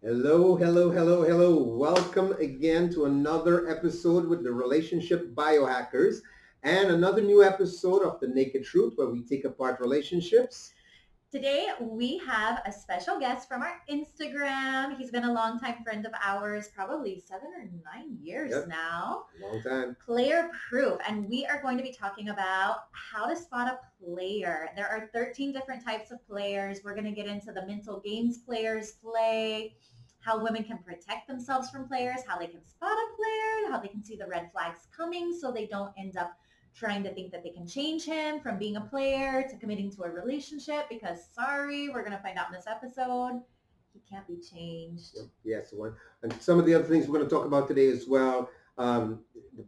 Hello, hello, hello, hello. Welcome again to another episode with the Relationship Biohackers and another new episode of The Naked Truth where we take apart relationships. Today, we have a special guest from our Instagram. He's been a longtime friend of ours, probably 7 or 9 years Yep, now. long time. Player proof. And we are going to be talking about how to spot a player. There are 13 different types of players. We're going to get into the mental games players play, how women can protect themselves from players, how they can spot a player, how they can see the red flags coming so they don't end up trying to think that they can change him from being a player to committing to a relationship because sorry, we're going to find out in this episode, he can't be changed. Yep, yes, one. And some of the other things we're going to talk about today as well. The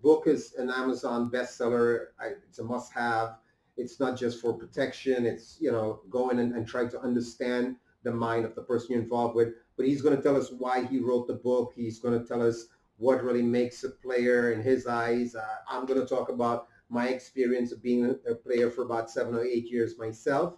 book is an Amazon bestseller. It's a must-have. It's not just for protection. It's, go in and try to understand the mind of the person you're involved with. But he's going to tell us why he wrote the book. He's going to tell us what really makes a player in his eyes. I'm going to talk about my experience of being a player for about 7 or 8 years myself.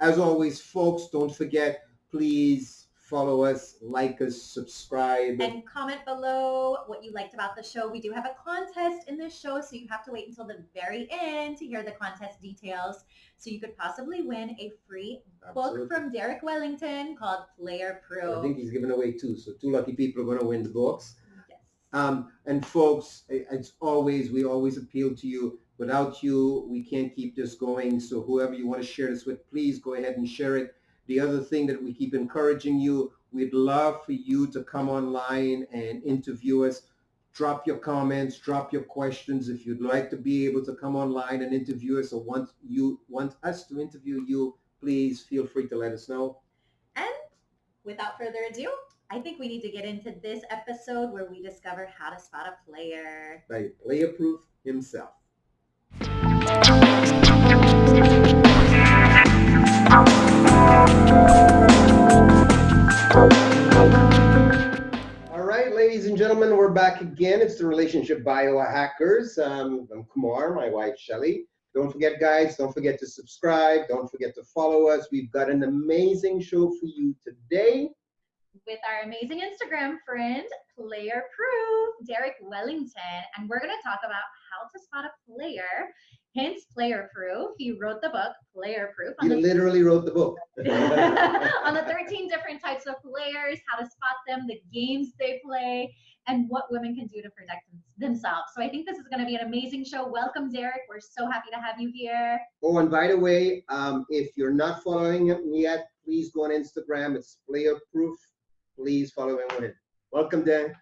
As always, folks, don't forget, please follow us, like us, subscribe. And comment below what you liked about the show. We do have a contest in this show, so you have to wait until the very end to hear the contest details. So you could possibly win a free book from Derek Wellington called Player Proof. I think he's giving away two, so two lucky people are going to win the books. Yes. And folks, we always appeal to you. Without you, we can't keep this going. So whoever you want to share this with, please go ahead and share it. The other thing that we keep encouraging you, we'd love for you to come online and interview us. Drop your comments, drop your questions. If you'd like to be able to come online and interview us, or want us to interview you, please feel free to let us know. And without further ado, I think we need to get into this episode where we discover how to spot a player. By Player Proof himself. All right, ladies and gentlemen, we're back again. It's the Relationship Biohackers. I'm Kumar, my wife Shelly. Don't forget, guys, don't forget to subscribe. Don't forget to follow us. We've got an amazing show for you today. With our amazing Instagram friend, Player Proof, Derek Wellington. And we're going to talk about how to spot a player, hence Player Proof. He wrote the book, Player Proof. He literally wrote the book. On the 13 different types of players, how to spot them, the games they play, and what women can do to protect themselves. So I think this is going to be an amazing show. Welcome, Derek. We're so happy to have you here. Oh, and by the way, if you're not following him yet, please go on Instagram. It's Player Proof. Please follow him with it. Welcome, Dan.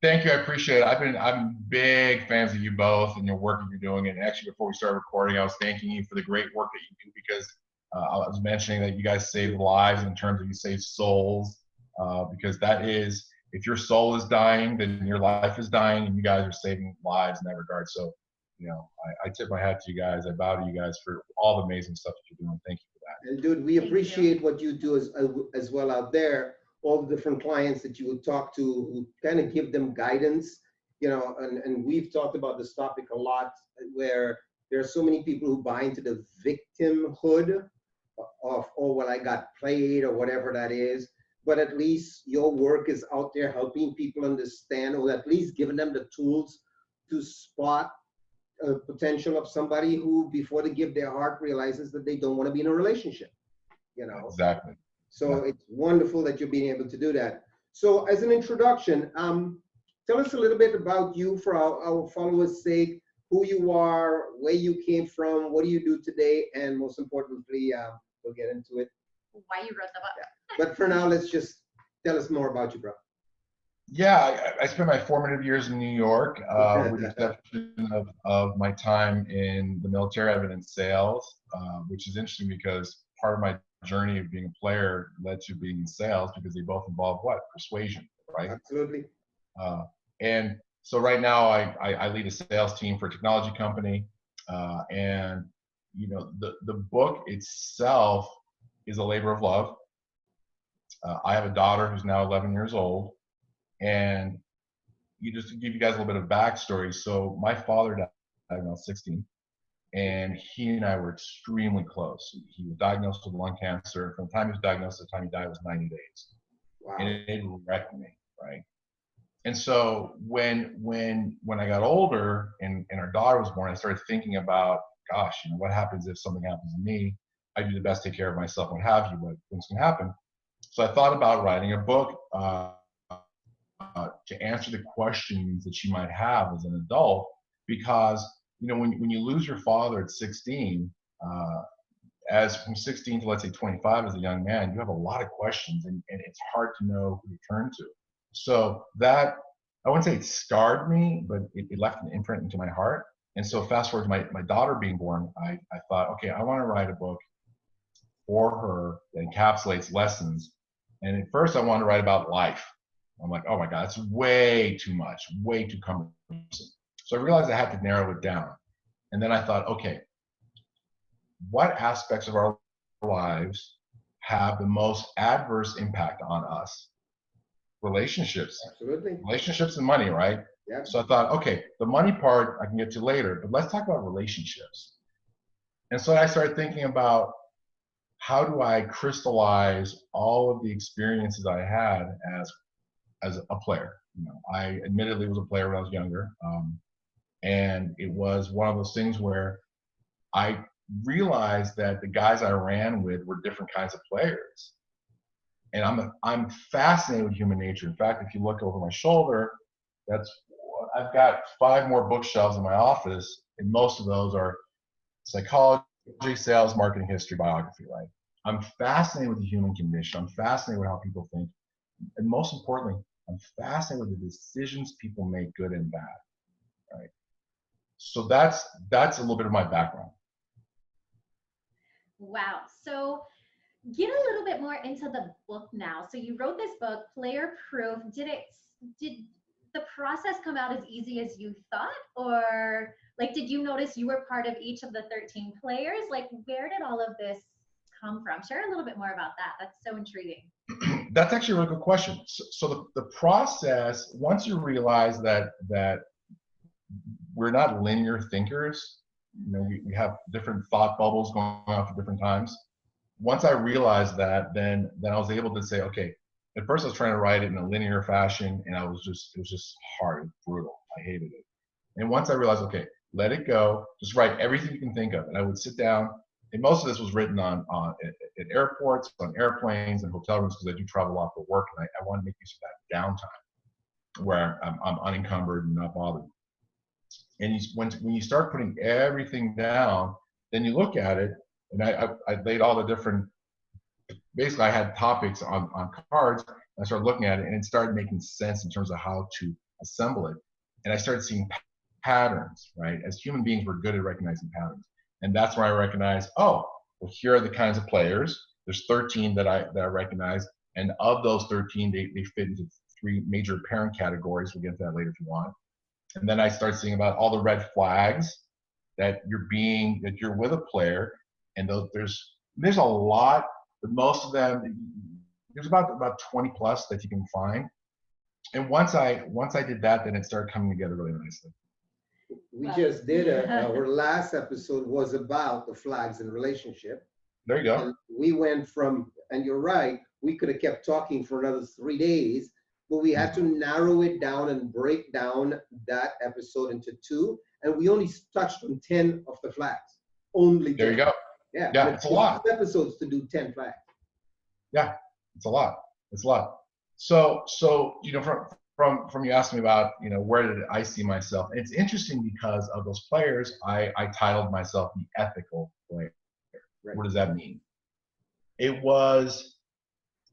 Thank you. I appreciate it. I'm big fans of you both and your work that you're doing. And actually, before we start recording, I was thanking you for the great work that you do because I was mentioning that you guys save lives in terms of you save souls. Because that is, if your soul is dying, then your life is dying, and you guys are saving lives in that regard. So, I tip my hat to you guys. I bow to you guys for all the amazing stuff that you're doing. Thank you for that. And dude, we appreciate what you do as well out there. All the different clients that you would talk to, who kind of give them guidance, and we've talked about this topic a lot, where there are so many people who buy into the victimhood of, oh, well, I got played or whatever that is. But at least your work is out there helping people understand, or at least giving them the tools to spot potential of somebody who, before they give their heart, realizes that they don't want to be in a relationship. Exactly. So it's wonderful that you're being able to do that. So as an introduction, tell us a little bit about you for our followers' sake, who you are, where you came from, what do you do today, and most importantly, we'll get into it. Why you wrote the book. Yeah. But for now, let's just tell us more about you, bro. Yeah, I spent my formative years in New York, with the exception of my time in the military. I've been in sales, which is interesting because part of my journey of being a player led to being in sales because they both involve what? Persuasion, right? Absolutely. And so right now I lead a sales team for a technology company, and the book itself is a labor of love. I have a daughter who's now 11 years old. And just to give you guys a little bit of backstory, so my father died when I was 16, and he and I were extremely close. He was diagnosed with lung cancer. From the time he was diagnosed to the time he died was 90 days. and Wow. it wrecked me, right? And so when I got older and our daughter was born, I started thinking about, gosh, what happens if something happens to me? I do the best to take care of myself, what have you, but things can happen. So I thought about writing a book to answer the questions that she might have as an adult, because when you lose your father at 16, uh, as from 16 to let's say 25 as a young man, you have a lot of questions, and it's hard to know who to turn to. So that, I wouldn't say it scarred me, but it left an imprint into my heart. And so fast forward to my daughter being born, I thought, okay, I want to write a book for her that encapsulates lessons. And at first I wanted to write about life. I'm like, oh my God, it's way too much, way too cumbersome. So I realized I had to narrow it down. And then I thought, okay, what aspects of our lives have the most adverse impact on us? Relationships, Absolutely. relationships and money, right? Yeah. So I thought, okay, the money part I can get to later, but let's talk about relationships. And so I started thinking about, how do I crystallize all of the experiences I had as a player? I admittedly was a player when I was younger, and it was one of those things where I realized that the guys I ran with were different kinds of players. And I'm fascinated with human nature. In fact, if you look over my shoulder, that's I've got 5 more bookshelves in my office, and most of those are psychology, sales, marketing, history, biography, right? I'm fascinated with the human condition. I'm fascinated with how people think. And most importantly, I'm fascinated with the decisions people make, good and bad, right? So that's a little bit of my background. Wow. So get a little bit more into the book now. So you wrote this book, Player Proof. Did the process come out as easy as you thought? Or like, did you notice you were part of each of the 13 players? Like, where did all of this come from? Share a little bit more about that. That's so intriguing. That's actually a really good question. So the process, once you realize that we're not linear thinkers, we have different thought bubbles going on at different times. Once I realized that, then I was able to say, okay, at first I was trying to write it in a linear fashion, and it was just hard, brutal. I hated it. And once I realized, okay, let it go, just write everything you can think of. And I would sit down, and most of this was written at airports, on airplanes, and hotel rooms, because I do travel a lot for work, and I want to make use of that downtime where I'm unencumbered and not bothered. And when you start putting everything down, then you look at it, and I laid all the different, basically I had topics on cards, and I started looking at it, and it started making sense in terms of how to assemble it. And I started seeing patterns, right? As human beings, we're good at recognizing patterns. And that's where I recognized, oh, well, here are the kinds of players. There's 13 that I recognize. And of those 13, they fit into 3 major parent categories. We'll get into that later if you want. And then I start seeing about all the red flags that you're with a player. And there's a lot, but most of them, there's about 20 plus that you can find. And once I did that, then it started coming together really nicely. We Well, just did our last episode was about the flags in relationship. There you go. And we went from, and you're right, we could have kept talking for another 3 days, but we had to narrow it down and break down that episode into 2. And we only touched on 10 of the flags. Only 10. There you go. Yeah, Yeah, and it's a lot. 2 episodes to do 10 flags. Yeah, it's a lot. It's a lot. So from you asking me about, where did I see myself? And it's interesting because of those players, I titled myself the ethical player. Right. What does that mean? It was,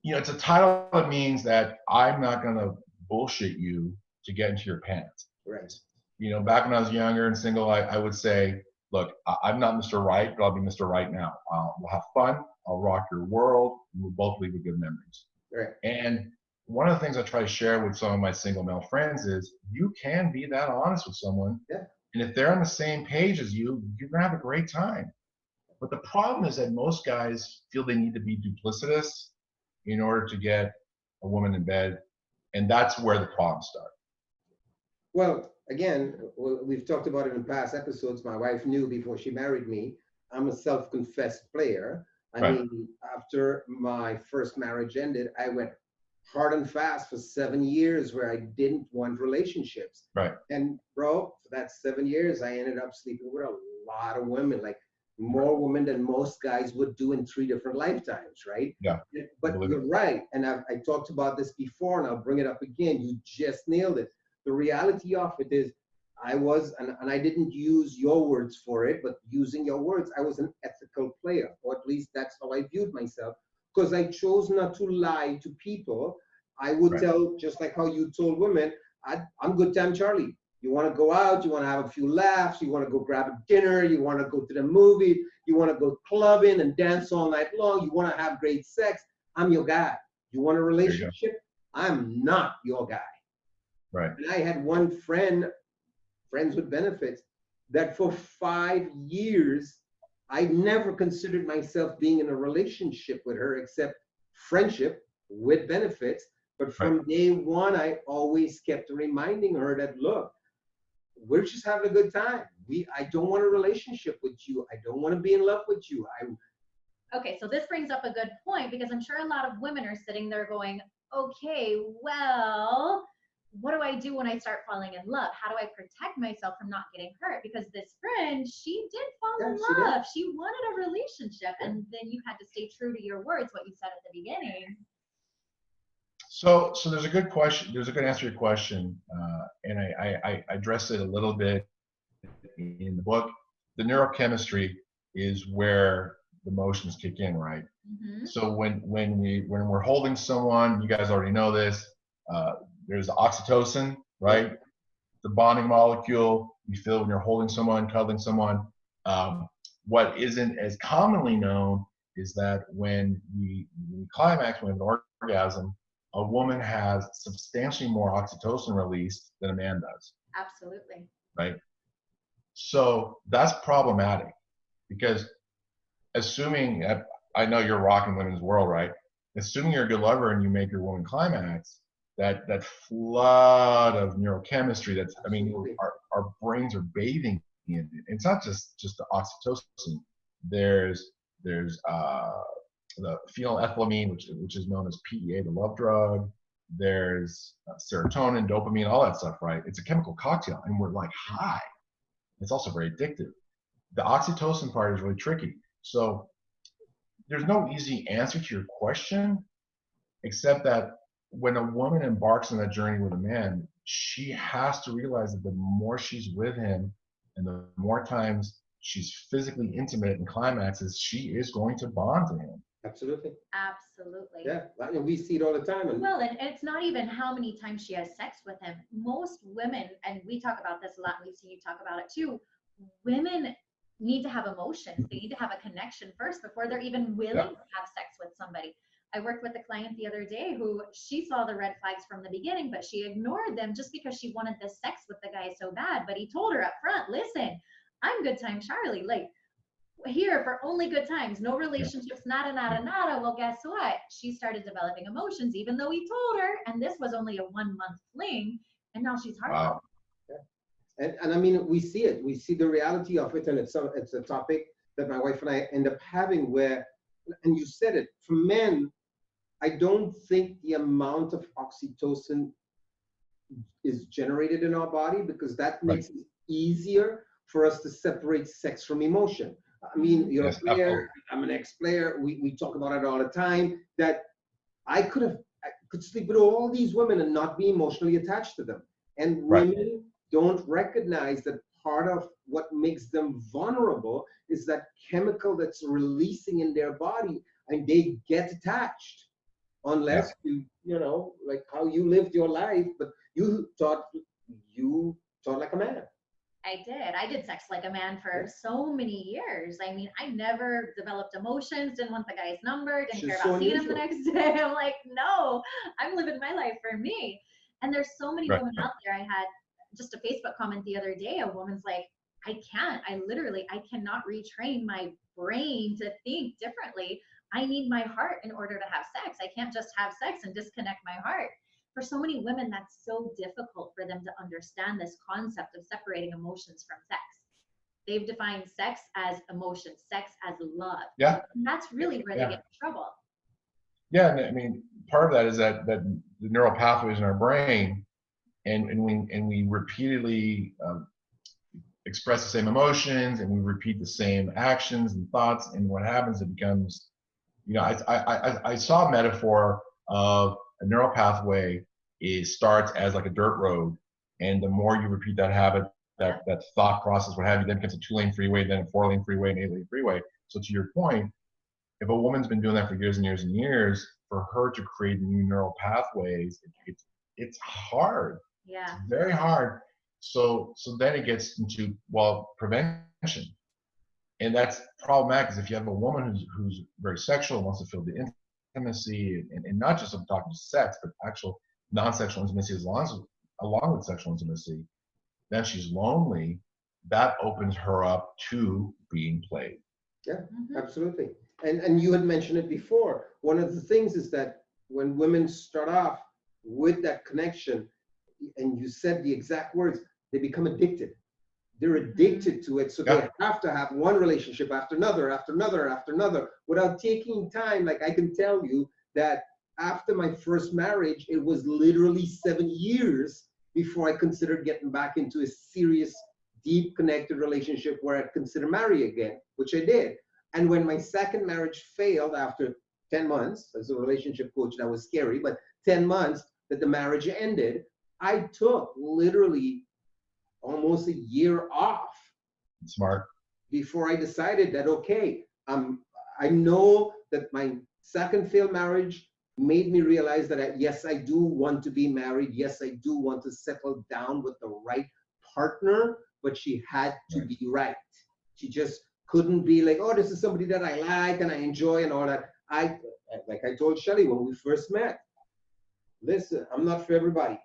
it's a title that means that I'm not going to bullshit you to get into your pants. Right. Back when I was younger and single, I would say, look, I'm not Mr. Right, but I'll be Mr. Right now. We'll have fun. I'll rock your world. And we'll both leave with good memories. Right. And one of the things I try to share with some of my single male friends is you can be that honest with someone. Yeah. And if they're on the same page as you, you're going to have a great time. But the problem is that most guys feel they need to be duplicitous in order to get a woman in bed. And that's where the problems start. Well, again, we've talked about it in past episodes. My wife knew before she married me, I'm a self-confessed player. I Right. mean, after my first marriage ended, I went hard and fast for 7 years where I didn't want relationships. Right. And bro, for that 7 years, I ended up sleeping with a lot of women, like more women than most guys would do in 3 different lifetimes, right? Yeah. But you're right. And I talked about this before and I'll bring it up again. You just nailed it. The reality of it is I was, and I didn't use your words for it, but using your words, I was an ethical player, or at least that's how I viewed myself, because I chose not to lie to people. I would Right. tell, just like how you told women, I'm good time Charlie. You want to go out, you want to have a few laughs, you want to go grab a dinner, you want to go to the movie, you want to go clubbing and dance all night long, you want to have great sex. I'm your guy. You want a There you go. relationship? I'm not your guy. Right. And I had one friend, friends with benefits, that for 5 years, I never considered myself being in a relationship with her except friendship with benefits. But Right. from day one, I always kept reminding her that, look, we're just having a good time. I don't want a relationship with you. I don't want to be in love with you. Okay, so this brings up a good point because I'm sure a lot of women are sitting there going, okay, well, what do I do when I start falling in love? How do I protect myself from not getting hurt? Because this friend, she did fall Yeah, in she did. love. She wanted a relationship. And then you had to stay true to your words, what you said at the beginning. So there's a good question. There's a good answer to your question, and I addressed it a little bit in the book. The neurochemistry is where the emotions kick in, right? Mm-hmm. So when we're holding someone, you guys already know this. There's oxytocin, right? The bonding molecule you feel when you're holding someone, cuddling someone. What isn't as commonly known is that when we climax, when we have an orgasm, a woman has substantially more oxytocin released than a man does, Absolutely. right? So that's problematic because assuming, I know you're rocking women's world, right? Assuming you're a good lover and you make your woman climax, that flood of neurochemistry, that's, I mean, our brains are bathing in it. It's not just the oxytocin. There's the phenylethylamine, which is known as PEA, the love drug. There's serotonin, dopamine, all that stuff, right? It's a chemical cocktail, and we're like high. It's also very addictive. The oxytocin part is really tricky. So there's no easy answer to your question, except that when a woman embarks on that journey with a man, she has to realize that the more she's with him and the more times she's physically intimate and climaxes, she is going to bond to him. Absolutely. Absolutely. Yeah. I mean, we see it all the time. And well, and it's not even how many times she has sex with him. Most women, and we talk about this a lot, and we've seen you talk about it too, women need to have emotions. They need to have a connection first before they're even willing to have sex with somebody. I worked with a client the other day who she saw the red flags from the beginning, but she ignored them just because she wanted this sex with the guy so bad. But he told her up front, listen, I'm good time Charlie. Like, here for only good times, no relationships, nada, nada, nada. Well, guess what? She started developing emotions, even though he told her, and this was only a 1 month fling, and now she's heartbroken. Wow. And I mean, we see it. We see the reality of it, and it's a topic that my wife and I end up having where, and you said it, for men, I don't think the amount of oxytocin is generated in our body because that makes it easier for us to separate sex from emotion. I mean, you're a player, I'm an ex-player. We talk about it all the time that I could sleep with all these women and not be emotionally attached to them. And women don't recognize that part of what makes them vulnerable is that chemical that's releasing in their body, and they get attached unless you know, like how you lived your life, but you thought like a man. I did sex like a man for so many years. I mean, I never developed emotions, didn't want the guy's number, didn't care about seeing him the next day. I'm like, no, I'm living my life for me. And there's so many women out there. I had just a Facebook comment the other day. A woman's like, I cannot retrain my brain to think differently. I need my heart in order to have sex. I can't just have sex and disconnect my heart. For so many women, that's so difficult for them to understand this concept of separating emotions from sex. They've defined sex as emotion, sex as love. Yeah. And that's really where they get in trouble. Yeah, I mean, part of that is that the neural pathways in our brain, and we repeatedly express the same emotions, and we repeat the same actions and thoughts, and what happens, it becomes, I saw a metaphor of a neural pathway starts as like a dirt road, and the more you repeat that habit, that thought process, what have you, then becomes a 2-lane freeway, then a 4-lane freeway, an 8-lane freeway. So to your point, if a woman's been doing that for years and years and years, for her to create new neural pathways, it's hard. Yeah. It's very hard. So then it gets into, prevention. And that's problematic, because if you have a woman who's very sexual, wants to feel the intimacy, and not just, I'm talking sex, but actual non-sexual intimacy along with sexual intimacy, then she's lonely, that opens her up to being played. Yeah, absolutely. And you had mentioned it before. One of the things is that when women start off with that connection, and you said the exact words, they become addicted. They're addicted to it, so they have to have one relationship after another, after another, after another, without taking time. Like, I can tell you that after my first marriage, it was literally 7 years before I considered getting back into a serious, deep, connected relationship where I'd consider marrying again, which I did. And when my second marriage failed after 10 months, as a relationship coach, that was scary, but 10 months that the marriage ended, I took literally almost a year off. Smart. Before I decided that, okay, I know that my second failed marriage made me realize that yes, I do want to be married. Yes, I do want to settle down with the right partner, but she had to be right. She just couldn't be like, oh, this is somebody that I like and I enjoy and all that. Like I told Shelly when we first met, listen, I'm not for everybody.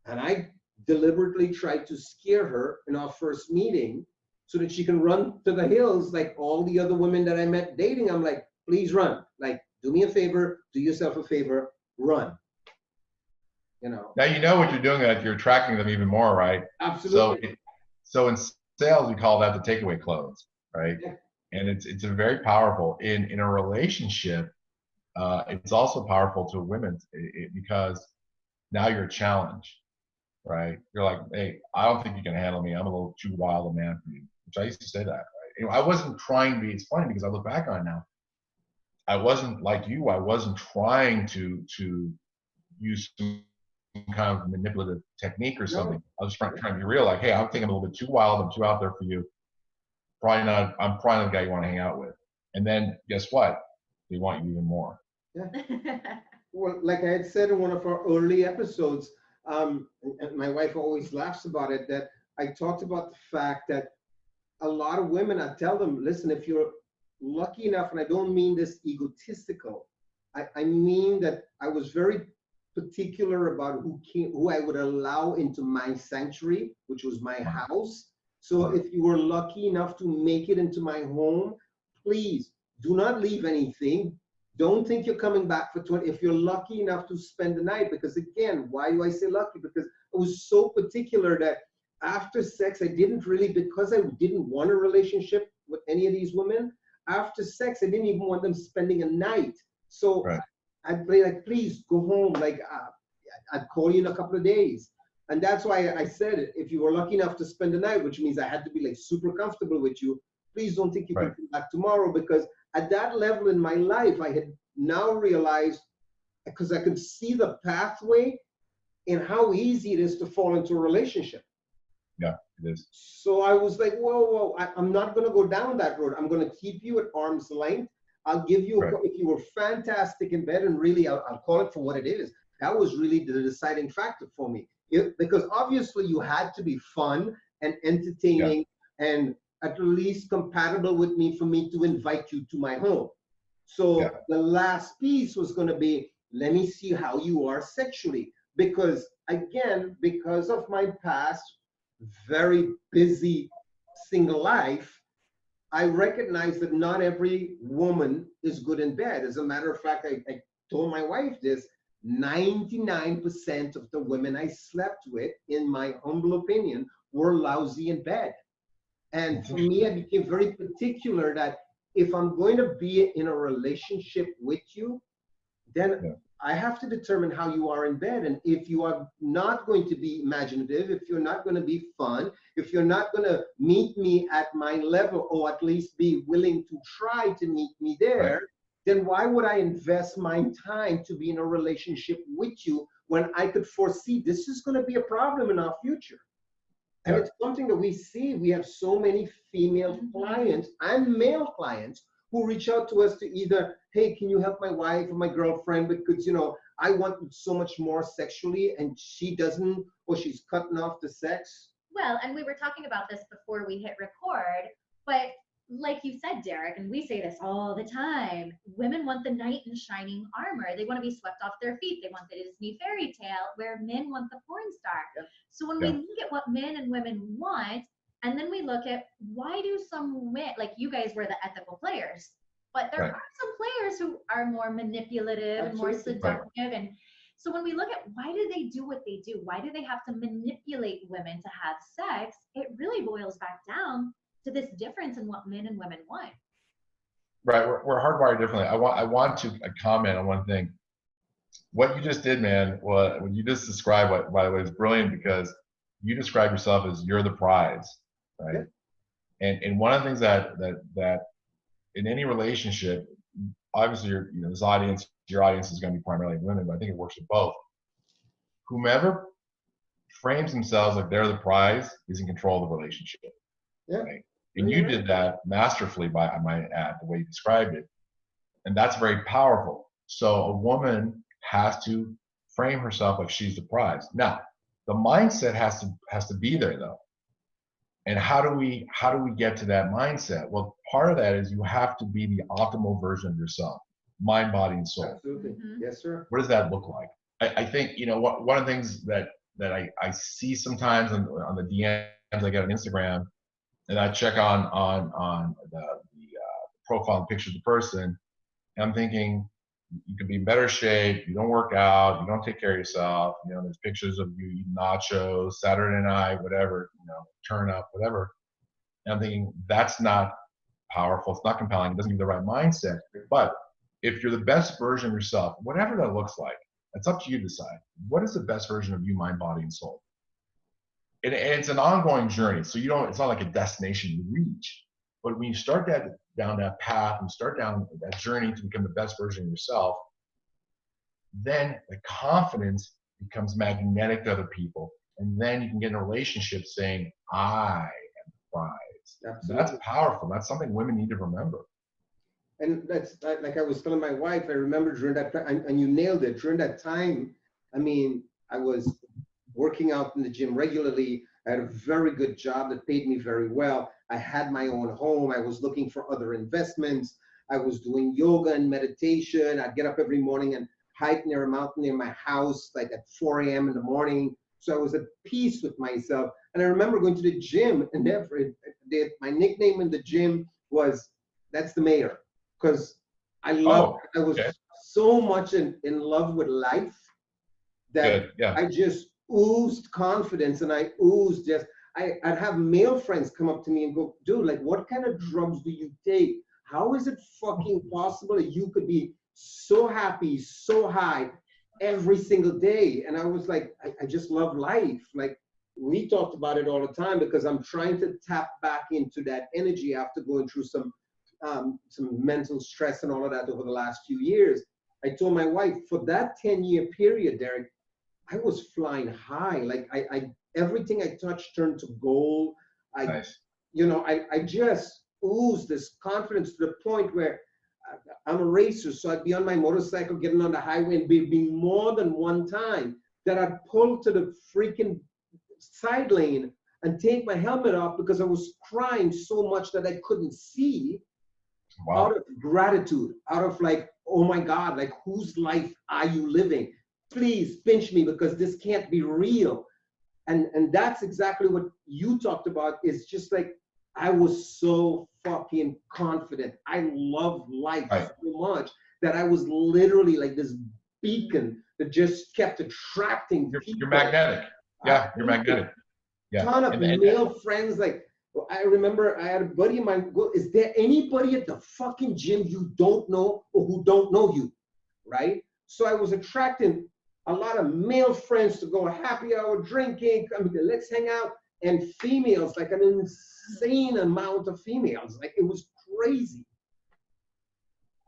And I deliberately tried to scare her in our first meeting so that she can run to the hills like all the other women that I met dating. I'm like, please run. Like, do me a favor, do yourself a favor, run. Now you know what you're doing, that you're attracting them even more, right? Absolutely. So in sales, we call that the takeaway close, right? Yeah. And it's a very powerful in a relationship. It's also powerful to women because now you're a challenge, right? You're like, hey, I don't think you can handle me. I'm a little too wild a man for you, which I used to say that, right? I wasn't trying to be, it's funny because I look back on it now. I wasn't like you. I wasn't trying to use some kind of manipulative technique or something. I was trying to be real, like, hey, I think I'm a little bit too wild. I'm too out there for you. I'm probably not the guy you want to hang out with. And then guess what? They want you even more. Yeah. Well, like I had said in one of our early episodes, and my wife always laughs about it, that I talked about the fact that a lot of women, I tell them, listen, if you're lucky enough, and I don't mean this egotistical, I mean that I was very particular about who I would allow into my sanctuary, which was my house. So if you were lucky enough to make it into my home, please do not leave anything. Don't think you're coming back for 20, if you're lucky enough to spend the night, because again, why do I say lucky? Because I was so particular that after sex, I didn't really, because I didn't want a relationship with any of these women, after sex, I didn't even want them spending a night. So I'd be like, please go home. Like, I'd call you in a couple of days. And that's why I said, if you were lucky enough to spend the night, which means I had to be like super comfortable with you, please don't think you can come back tomorrow. Because at that level in my life, I had now realized, because I could see the pathway and how easy it is to fall into a relationship. Yeah, it is. So I was like, whoa, I'm not going to go down that road. I'm going to keep you at arm's length. I'll give you, if you were fantastic in bed, and really, I'll call it for what it is. That was really the deciding factor for me. Because obviously you had to be fun and entertaining and at least compatible with me for me to invite you to my home. So the last piece was going to be, let me see how you are sexually. Because again, because of my past, very busy single life, I recognize that not every woman is good in bed. As a matter of fact, I told my wife this, 99% of the women I slept with, in my humble opinion, were lousy in bed. And for me, I became very particular that if I'm going to be in a relationship with you, then I have to determine how you are in bed. And if you are not going to be imaginative, if you're not going to be fun, if you're not going to meet me at my level, or at least be willing to try to meet me Right. there, then why would I invest my time to be in a relationship with you when I could foresee this is going to be a problem in our future? And Yeah. it's something that we see. We have so many female clients and male clients who reach out to us to either, hey, can you help my wife or my girlfriend? Because, you know, I want so much more sexually and she doesn't, or she's cutting off the sex. Well, and we were talking about this before we hit record, but like you said, Derek, and we say this all the time, women want the knight in shining armor. They want to be swept off their feet. They want the Disney fairy tale, where men want the porn star. Yep. So when we look at what men and women want, and then we look at why do some men, like you guys were the ethical players, but there Right. are some players who are more manipulative and more Absolutely. seductive. And so when we look at why do they do what they do, why do they have to manipulate women to have sex, it really boils back down to this difference in what men and women want. Right. We're hardwired differently. I want to comment on one thing. What you just did, man, what you just described, what, by the way, is brilliant, because you describe yourself as you're the prize, right? Yeah. And one of the things that in any relationship, obviously, your audience is going to be primarily women, but I think it works for both. Whomever frames themselves like they're the prize is in control of the relationship. Yeah. Right? And you did that masterfully, by, I might add, the way you described it. And that's very powerful. So a woman has to frame herself like she's the prize. Now, the mindset has to be there, though. And how do we get to that mindset? Well, part of that is you have to be the optimal version of yourself, mind, body, and soul. Absolutely. Mm-hmm. Yes, sir. What does that look like? I think, one of the things that I see sometimes on the DMs I get on Instagram, and I check on the profile and picture of the person, and I'm thinking, you could be in better shape, you don't work out, you don't take care of yourself, there's pictures of you eating nachos, Saturday night, whatever, turn up, whatever. And I'm thinking, that's not powerful, it's not compelling, it doesn't give you the right mindset. But if you're the best version of yourself, whatever that looks like, it's up to you to decide. What is the best version of you, mind, body, and soul? And it's an ongoing journey. So it's not like a destination you reach. But when you start down that path and start down that journey to become the best version of yourself, then the confidence becomes magnetic to other people. And then you can get in a relationship saying, I am the prize. That's powerful. That's something women need to remember. And that's like I was telling my wife, I remember during that time, and you nailed it. During that time, I mean, I was working out in the gym regularly. I had a very good job that paid me very well. I had my own home. I was looking for other investments. I was doing yoga and meditation. I'd get up every morning and hike near a mountain near my house, like at 4 a.m. in the morning. So I was at peace with myself. And I remember going to the gym, and my nickname in the gym was, that's the mayor. Because I was so much in love with life that I just oozed confidence, and I oozed I'd have male friends come up to me and go, dude, like, what kind of drugs do you take? How is it fucking possible that you could be so happy, so high every single day? And I was like, I just love life. Like, we talked about it all the time because I'm trying to tap back into that energy after going through some mental stress and all of that over the last few years. I told my wife, for that 10-year period, Derek, I was flying high. Like I everything I touched turned to gold. Nice. I just oozed this confidence to the point where I'm a racer, so I'd be on my motorcycle getting on the highway, and being more than one time that I'd pull to the freaking side lane and take my helmet off because I was crying so much that I couldn't see. Wow. Out of gratitude, out of like, oh my God, like, whose life are you living? Please pinch me because this can't be real. And that's exactly what you talked about, is just like, I was so fucking confident. I love life so much that I was literally like this beacon that just kept attracting people. You're magnetic. Yeah, you're magnetic. Yeah. Ton of male friends, like, I remember I had a buddy of mine go, is there anybody at the fucking gym you don't know or who don't know you, right? So I was attracting a lot of male friends to go happy hour, drinking, come, let's hang out, and females, like an insane amount of females. Like it was crazy.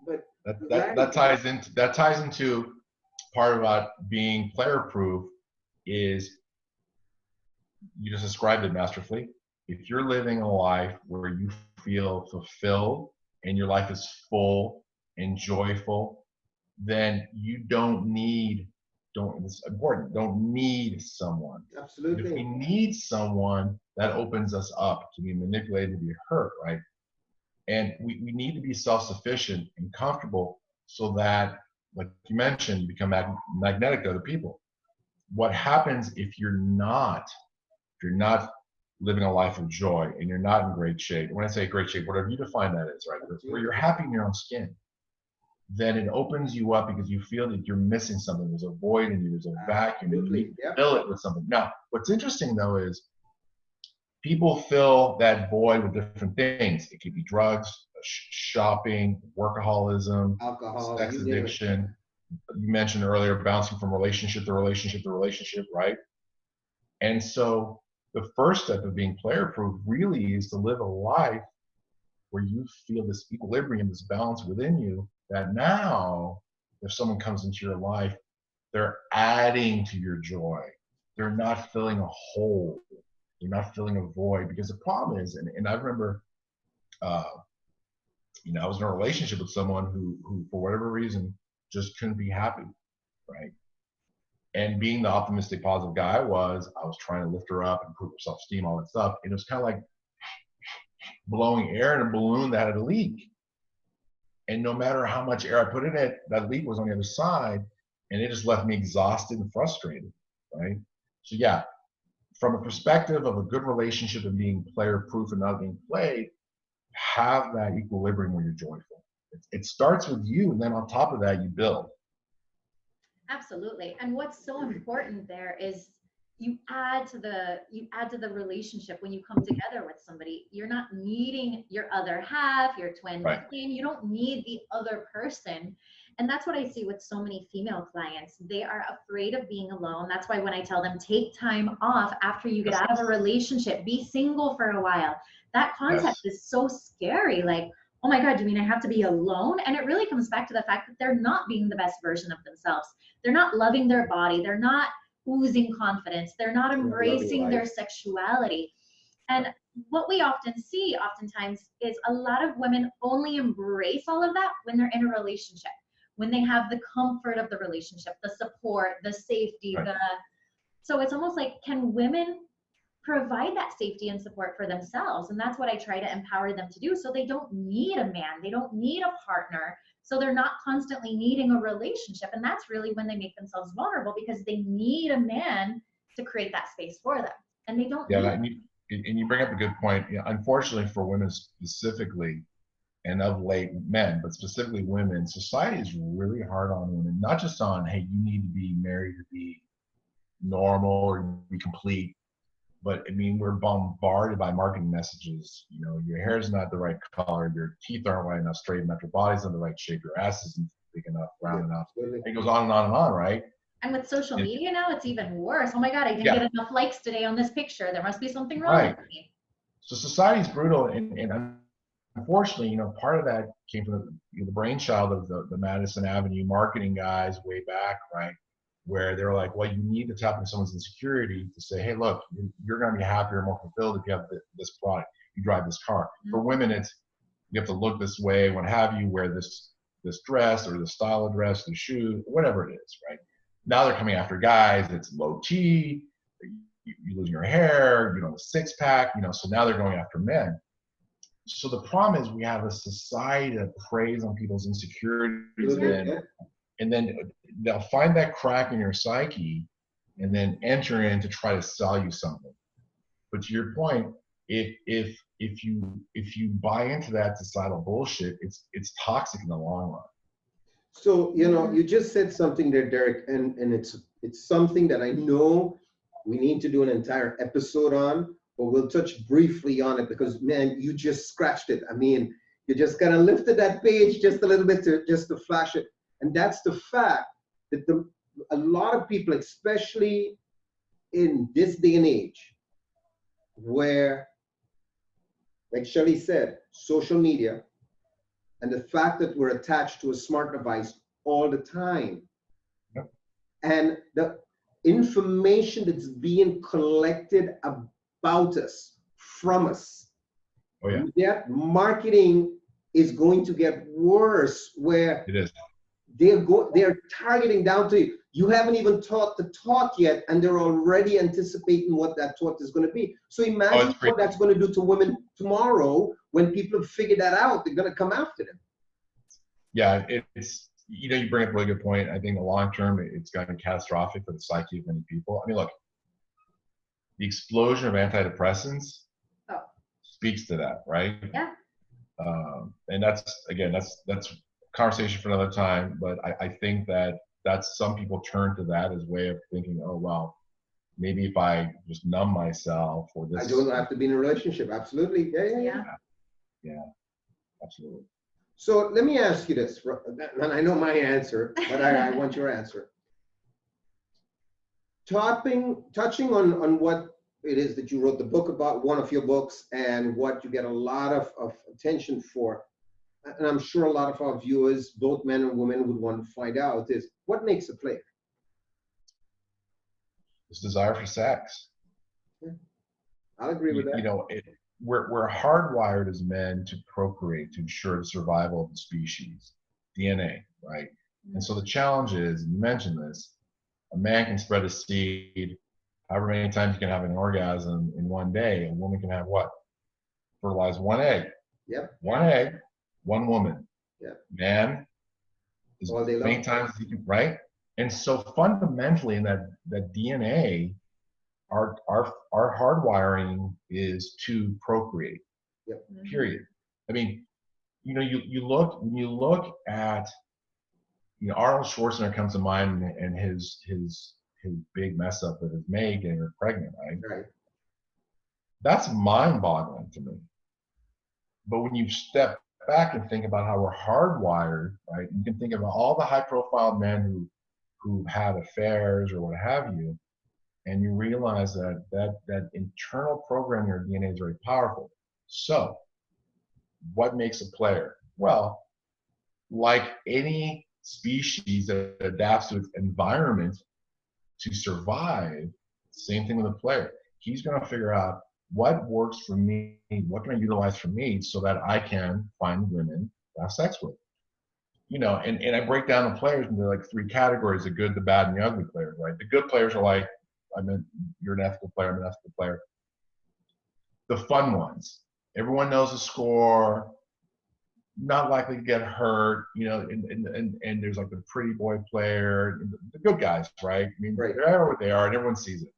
But that ties into part about being player proof is you just described it masterfully. If you're living a life where you feel fulfilled and your life is full and joyful, then you don't need, it's important, don't need someone. absolutely. If we need someone, that opens us up to be manipulated, to be hurt, right? And we need to be self-sufficient and comfortable so that, like you mentioned, become magnetic to other people. What happens if you're not living a life of joy and you're not in great shape? When I say great shape, whatever you define that is, right? Where you're happy in your own skin, then it opens you up because you feel that you're missing something. There's a void in you, there's a vacuum, you need to fill it with something. Now, what's interesting though is people fill that void with different things. It could be drugs, shopping, workaholism, Alcohol, sex addiction. You mentioned earlier, bouncing from relationship to relationship to relationship, right? And so the first step of being player proof really is to live a life where you feel this equilibrium, this balance within you, that now if someone comes into your life, they're adding to your joy. They're not filling a hole. You're not filling a void. Because the problem is, and I remember, I was in a relationship with someone who for whatever reason, just couldn't be happy, right? And being the optimistic, positive guy I was trying to lift her up, improve her self-esteem, all that stuff. And it was kind of like blowing air in a balloon that had a leak. And no matter how much air I put in it, that leak was on the other side. And it just left me exhausted and frustrated, right? So yeah, from a perspective of a good relationship and being player proof and not being played, have that equilibrium where you're joyful. It starts with you, and then on top of that, you build. Absolutely. And what's so important there is you add to the relationship when you come together with somebody. You're not needing your other half, your twin flame. You don't need the other person. And that's what I see with so many female clients. They are afraid of being alone. That's why when I tell them, take time off after you get out of a relationship, be single for a while. That concept is so scary. Like, oh my God, you mean I have to be alone? And it really comes back to the fact that they're not being the best version of themselves. They're not loving their body. They're not oozing confidence. They're not embracing their sexuality. And what we often see oftentimes is a lot of women only embrace all of that when they're in a relationship, when they have the comfort of the relationship, the support, the safety, so it's almost like, can women provide that safety and support for themselves? And that's what I try to empower them to do. So they don't need a man, they don't need a partner. So they're not constantly needing a relationship. And that's really when they make themselves vulnerable, because they need a man to create that space for them. And they don't need and you bring up a good point. Unfortunately for women specifically, and of late men, but specifically women, society is really hard on women, not just on, hey, you need to be married to be normal or be complete, but I mean, we're bombarded by marketing messages. Your hair's not the right color, your teeth aren't white enough, straight enough, your body's not the right shape, your ass isn't big enough, round enough. It goes on and on and on, right? And with social media now, it's even worse. Oh my God, I didn't get enough likes today on this picture. There must be something wrong with me. So society's brutal, and unfortunately, part of that came from the brainchild of the Madison Avenue marketing guys way back, right? Where they're like, well, you need to tap into someone's insecurity to say, hey, look, you're going to be happier and more fulfilled if you have this product, you drive this car. For women, it's you have to look this way, what have you, wear this dress or the style of dress, the shoe, whatever it is, right? Now they're coming after guys. It's low T, you lose your hair, a six pack, so now they're going after men. So the problem is we have a society that preys on people's insecurities, and then they'll find that crack in your psyche and then enter in to try to sell you something. But to your point, if you buy into that societal bullshit, it's toxic in the long run. So, you just said something there, Derek, and it's something that I know we need to do an entire episode on, but we'll touch briefly on it because, man, you just scratched it. I mean, you just kind of lifted that page just a little bit to flash it. And that's the fact that a lot of people, especially in this day and age, where, like Shelly said, social media and the fact that we're attached to a smart device all the time, Yep. and the information that's being collected about us, from us, Oh yeah, that marketing is going to get worse, where it is. they're targeting down to you. You haven't even taught the talk yet, and they're already anticipating what that talk is going to be. So Oh, imagine it's what crazy. that's going to do to women tomorrow when people have figured that out. They're going to come after them. Yeah, it's, you know, you bring up a really good point. I think in the long term, it's going to be catastrophic for the psyche of many people. I mean, look, the explosion of antidepressants Oh. speaks to that, right? Yeah. And that's, again, that's conversation for another time. But I think that's some people turn to that as a way of thinking, oh well, maybe if I just numb myself or I this. don't have to be in a relationship. Absolutely. Yeah. Yeah, absolutely. So let me ask you this, and I know my answer, but I want your answer. Touching on what it is that you wrote the book about, one of your books, and what you get a lot of attention for, and I'm sure a lot of our viewers, both men and women, would want to find out, is what makes a player? This desire for sex. Yeah, I'll agree with that. You know, we're hardwired as men to procreate, to ensure the survival of the species, DNA, right? And so the challenge is, and you mentioned this, a man can spread a seed however many times you can have an orgasm in one day. A woman can have what? Fertilize one egg. Yep. One egg, one woman. Yep. Man, as All day many long. times as he can, right? And so fundamentally in that DNA, our hardwiring is to procreate. Yep. Period. I mean, you know, you look at, you know, Arnold Schwarzenegger comes to mind, and his big mess up with his May getting her pregnant, right? Right. That's mind-boggling to me. But when you step back and think about how we're hardwired, right? You can think about all the high-profile men who had affairs or what have you, and you realize that internal program in your DNA is very powerful. So, what makes a player? Well, like any species that adapts to its environment to survive, same thing with a player. He's going to figure out what works for me, what can I utilize for me so that I can find women to have sex with. You know, and I break down the players into like three categories: the good, the bad, and the ugly players, right? The good players are like, you're an ethical player, I'm an ethical player. The fun ones. Everyone knows the score, not likely to get hurt, you know, and there's like the pretty boy player, the good guys, right? I mean, Right. they're what they are, and everyone sees it.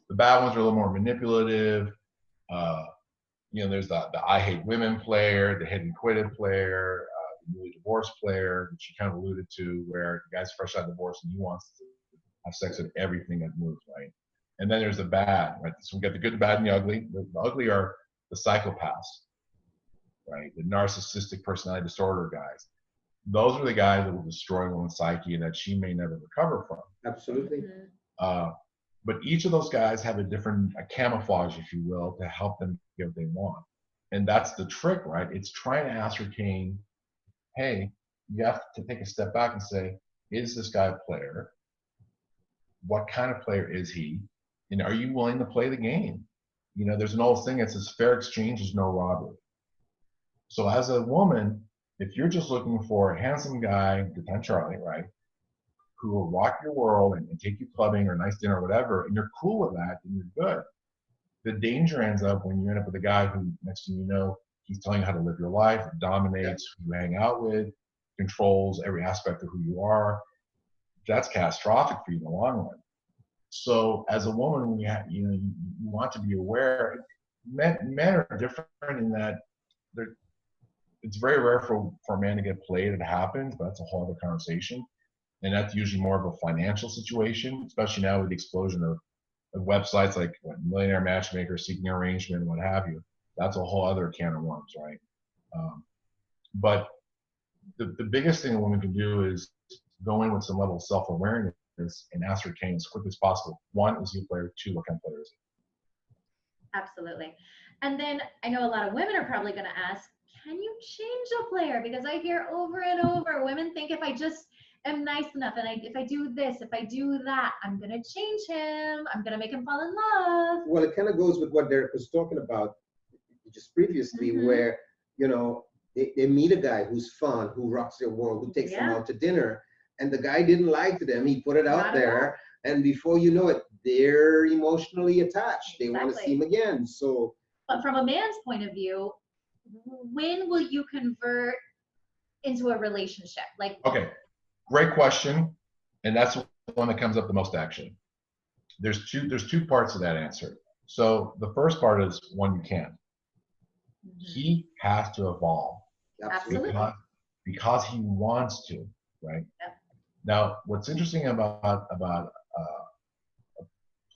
The bad ones are a little more manipulative. You know, there's the I hate women player, the hit and quitted player, the newly divorced player, which you kind of alluded to, where the guy's fresh out of divorce and he wants to have sex with everything that moves, right? And then there's the bad, right? So we got the good, the bad, and the ugly. The ugly are the psychopaths, right? The narcissistic personality disorder guys. Those are the guys that will destroy woman's psyche and that she may never recover from. Absolutely. But each of those guys have a different camouflage, if you will, to help them get what they want. And that's the trick, right? It's trying to ascertain, hey, you have to take a step back and say, is this guy a player? What kind of player is he? And are you willing to play the game? You know, there's an old thing that says fair exchange is no robbery. So as a woman, if you're just looking for a handsome guy, pretend Charlie, right, who will rock your world and take you clubbing or a nice dinner or whatever, and you're cool with that, then you're good. The danger ends up when you end up with a guy who, next thing you know, he's telling you how to live your life, dominates who you hang out with, controls every aspect of who you are. That's catastrophic for you in the long run. So as a woman, when you want to be aware, men are different in that it's very rare for a man to get played. It happens, but that's a whole other conversation. And that's usually more of a financial situation, especially now with the explosion of websites like Millionaire Matchmaker, Seeking Arrangement, what have you. That's a whole other can of worms, right? But the biggest thing a woman can do is go in with some level of self-awareness and ascertain as quickly as possible. One, is he a player? Two, what kind of player is he? Absolutely. And then I know a lot of women are probably going to ask, can you change a player? Because I hear over and over, women think if I just am nice enough and if I do this, if I do that, I'm going to change him. I'm going to make him fall in love. Well, it kind of goes with what Derek was talking about just previously, where, you know, they meet a guy who's fun, who rocks their world, who takes them out to dinner, and the guy didn't like them. He put it out there, and before you know it, they're emotionally attached. They want to see him again. So, but from a man's point of view, when will you convert into a relationship? Like, okay, great question, and that's the one that comes up the most actually. There's two parts of that answer. So the first part is one, you can't. He has to evolve. Absolutely. Because he wants to, right? Yep. Now, what's interesting about a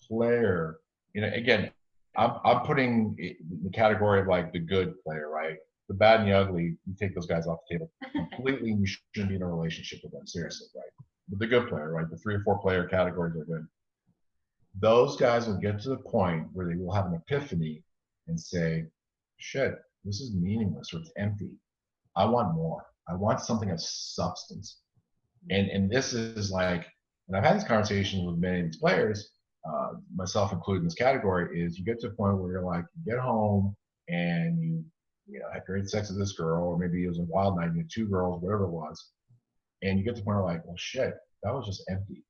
player, you know, again, I'm putting the category of like the good player, right? The bad and the ugly, you take those guys off the table completely, and you shouldn't be in a relationship with them, seriously, right? But the good player, right? The 3 or 4 player categories are good. Those guys will get to the point where they will have an epiphany and say, shit, this is meaningless or it's empty. I want more. I want something of substance. And this is like, and I've had these conversations with many of these players, myself included in this category, is you get to a point where you're like, you get home and you know, have great sex with this girl, or maybe it was a wild night, you had 2 girls, whatever it was, and you get to the point where like, well, shit, that was just empty.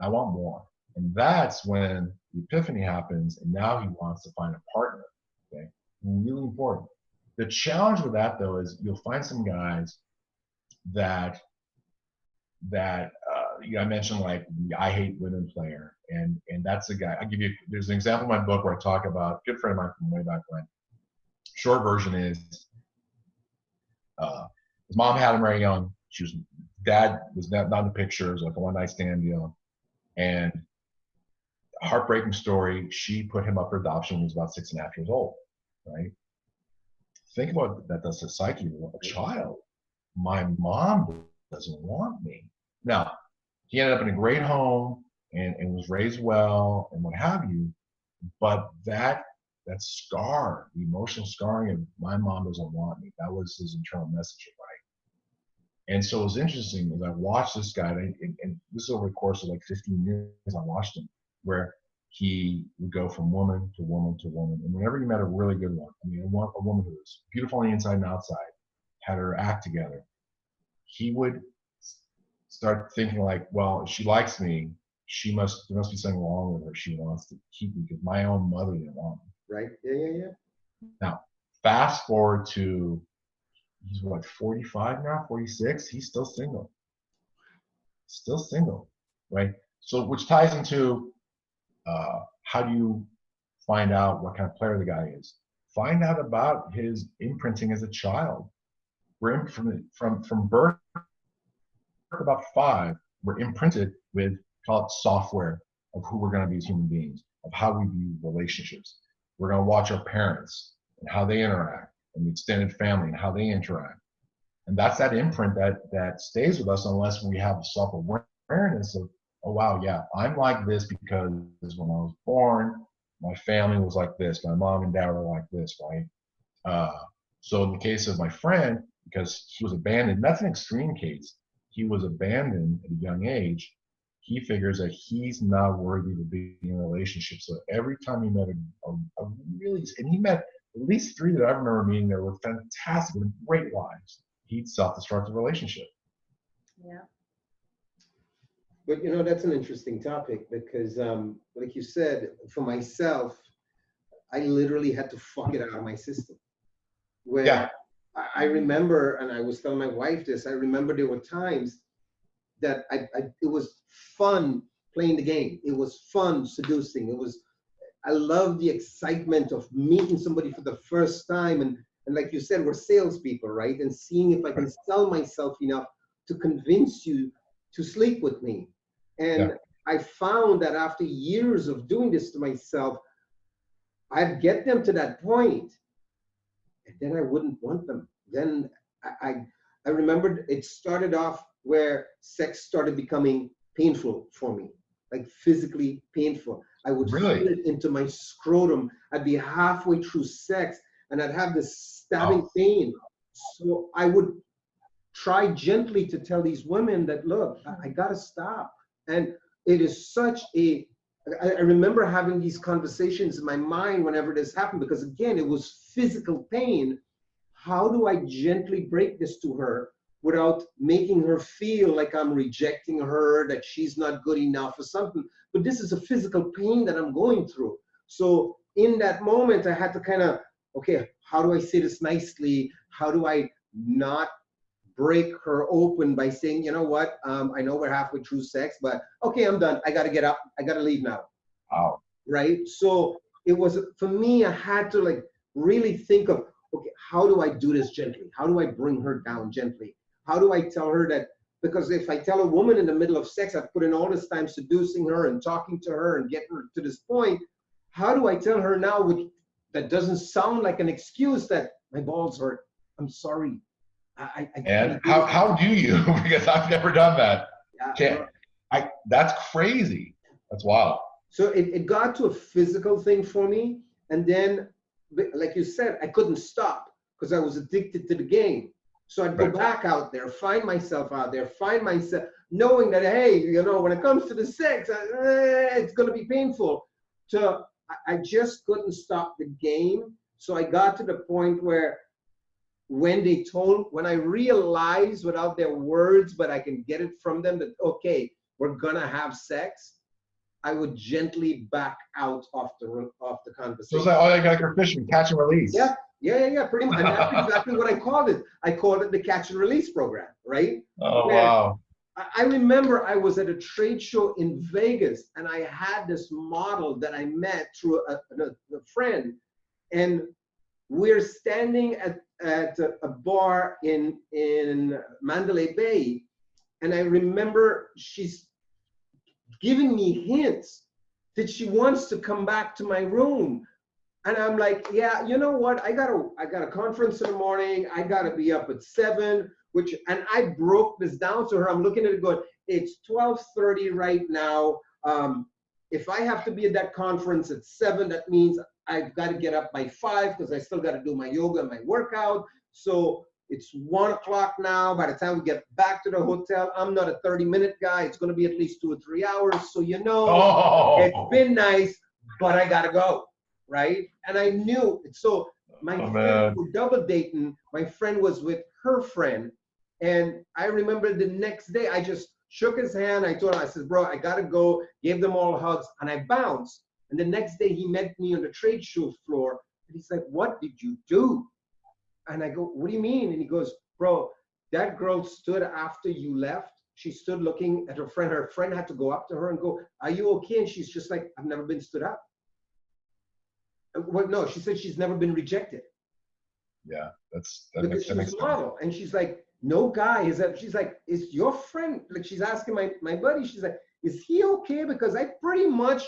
I want more. And that's when the epiphany happens, and now he wants to find a partner. Okay, really important. The challenge with that, though, is you'll find some guys that you know, I mentioned like the I hate women player, and that's the guy. I'll give you. There's an example in my book where I talk about a good friend of mine from way back when. Short version is, his mom had him very young. Dad was not in the picture. It was like a one night stand deal, and heartbreaking story. She put him up for adoption when he was about 6.5 years old. Right. Think about what that does to the psyche of a child. My mom doesn't want me. Now, he ended up in a great home and was raised well and what have you. But that scar, the emotional scarring of my mom doesn't want me, that was his internal message, right? And so it was interesting as I watched this guy, and this is over the course of like 15 years, I watched him, where he would go from woman to woman to woman. And whenever he met a really good one, I mean, a woman who was beautiful on the inside and outside, had her act together, he would start thinking like, well, if she likes me, there must be something wrong with her. She wants to keep me because my own mother didn't want me. Right. Yeah. Now, fast forward to, he's what, 45 now, 46? He's still single. Right? So, which ties into how do you find out what kind of player the guy is? Find out about his imprinting as a child. We're from birth, about 5, we're imprinted with, call it software of who we're going to be as human beings, of how we view relationships. We're going to watch our parents and how they interact, and the extended family and how they interact. And that's that imprint that stays with us unless we have self-awareness of, oh, wow, yeah, I'm like this because when I was born, my family was like this. My mom and dad were like this, right? So in the case of my friend, because he was abandoned, that's an extreme case. He was abandoned at a young age. He figures that he's not worthy to be in a relationship. So every time he met a really, and he met at least 3 that I remember meeting that were fantastic, with great lives, he'd self-destruct the relationship. Yeah. But you know, that's an interesting topic because, like you said, for myself, I literally had to fuck it out of my system. Where I remember, and I was telling my wife this, I remember there were times that it was fun playing the game. It was fun seducing. I love the excitement of meeting somebody for the first time. And like you said, we're salespeople, right? And seeing if I can sell myself enough to convince you to sleep with me. And I found that after years of doing this to myself, I'd get them to that point, and then I wouldn't want them. Then I remembered it started off where sex started becoming painful for me, like physically painful. I would feel Really? it into my scrotum. I'd be halfway through sex and I'd have this stabbing Oh, pain. So I would try gently to tell these women that, look, I gotta stop. And it is such a, I remember having these conversations in my mind whenever this happened, because again, it was physical pain. How do I gently break this to her without making her feel like I'm rejecting her, that she's not good enough or something? But this is a physical pain that I'm going through. So in that moment, I had to kind of, okay, how do I say this nicely? How do I not break her open by saying, you know what, I know we're halfway through sex, but okay, I'm done. I got to get up. I got to leave now. wow. Right. So it was, for me, I had to like really think of, okay, how do I do this gently? How do I bring her down gently? How do I tell her that? Because if I tell a woman in the middle of sex, I've put in all this time seducing her and talking to her and getting her to this point. How do I tell her now, which that doesn't sound like an excuse, that my balls hurt? I'm sorry. I And can't do it. how do you? Because I've never done that. Can't Well, I? That's crazy. That's wild. so it got to a physical thing for me. And then, like you said, I couldn't stop because I was addicted to the game. So I'd go Right. back out there, find myself out there, find myself, knowing that, hey, you know, when it comes to the sex, it's going to be painful. So I just couldn't stop the game. So I got to the point where when I realized without their words, but I can get it from them that, okay, we're going to have sex, I would gently back out of the So it's conversation. like, oh, like you're fishing, catch and Yeah, release. yeah, pretty much. And that's exactly what I called it. I called it the catch and release program, right? Oh Where wow. I remember I was at a trade show in Vegas and I had this model that I met through a friend. And we're standing at a bar in Mandalay Bay. And I remember she's giving me hints that she wants to come back to my room. And I'm like, yeah, you know what? I got a conference in the morning. I gotta be up at 7, and I broke this down to her. I'm looking at it going, it's 12:30 right now. If I have to be at that conference at 7, that means I've got to get up by 5 because I still got to do my yoga and my workout. So it's 1 o'clock now. By the time we get back to the hotel, I'm not a 30-minute guy. It's going to be at least 2 or 3 hours. So, you know, it's Oh, been nice, but I got to go. Right. And I knew it. So my oh friend man. was double dating. My friend was with her friend. And I remember the next day, I just shook his hand. I told him, I said, bro, I got to go. Gave them all hugs and I bounced. And the next day he met me on the trade show floor. And he's like, what did you do? And I go, what do you mean? And he goes, bro, that girl stood after you left. She stood looking at her friend. Her friend had to go up to her and go, are you okay? And she's just like, I've never been stood up. Well, no, she said she's never been rejected. Yeah, Because that she was makes a sense. model. And she's like, no guy is that. She's like, is your friend, like she's asking my buddy, she's like, is he okay? Because I pretty much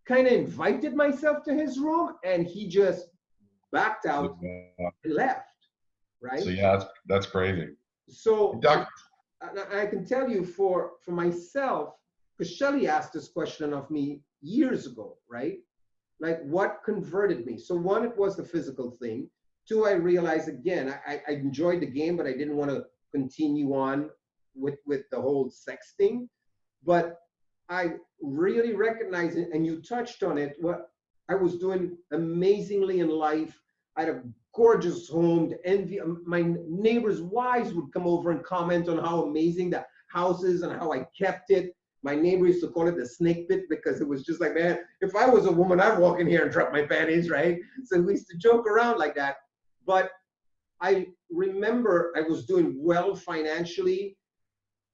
kind of invited myself to his room and he just backed So, out and left, so right? yeah, that's crazy. So Doc, I can tell you for myself, because Shelly asked this question of me years ago, right? Like what converted me? So one, it was the physical thing. Two, I realized again, I enjoyed the game, but I didn't want to continue on with the whole sex thing. But I really recognized it, and you touched on it, what I was doing amazingly in life. I had a gorgeous home. The envy, my neighbors' wives would come over and comment on how amazing the house is and how I kept it. My neighbor used to call it the snake pit because it was just like, man, if I was a woman, I'd walk in here and drop my panties, right? So we used to joke around like that. But I remember I was doing well financially.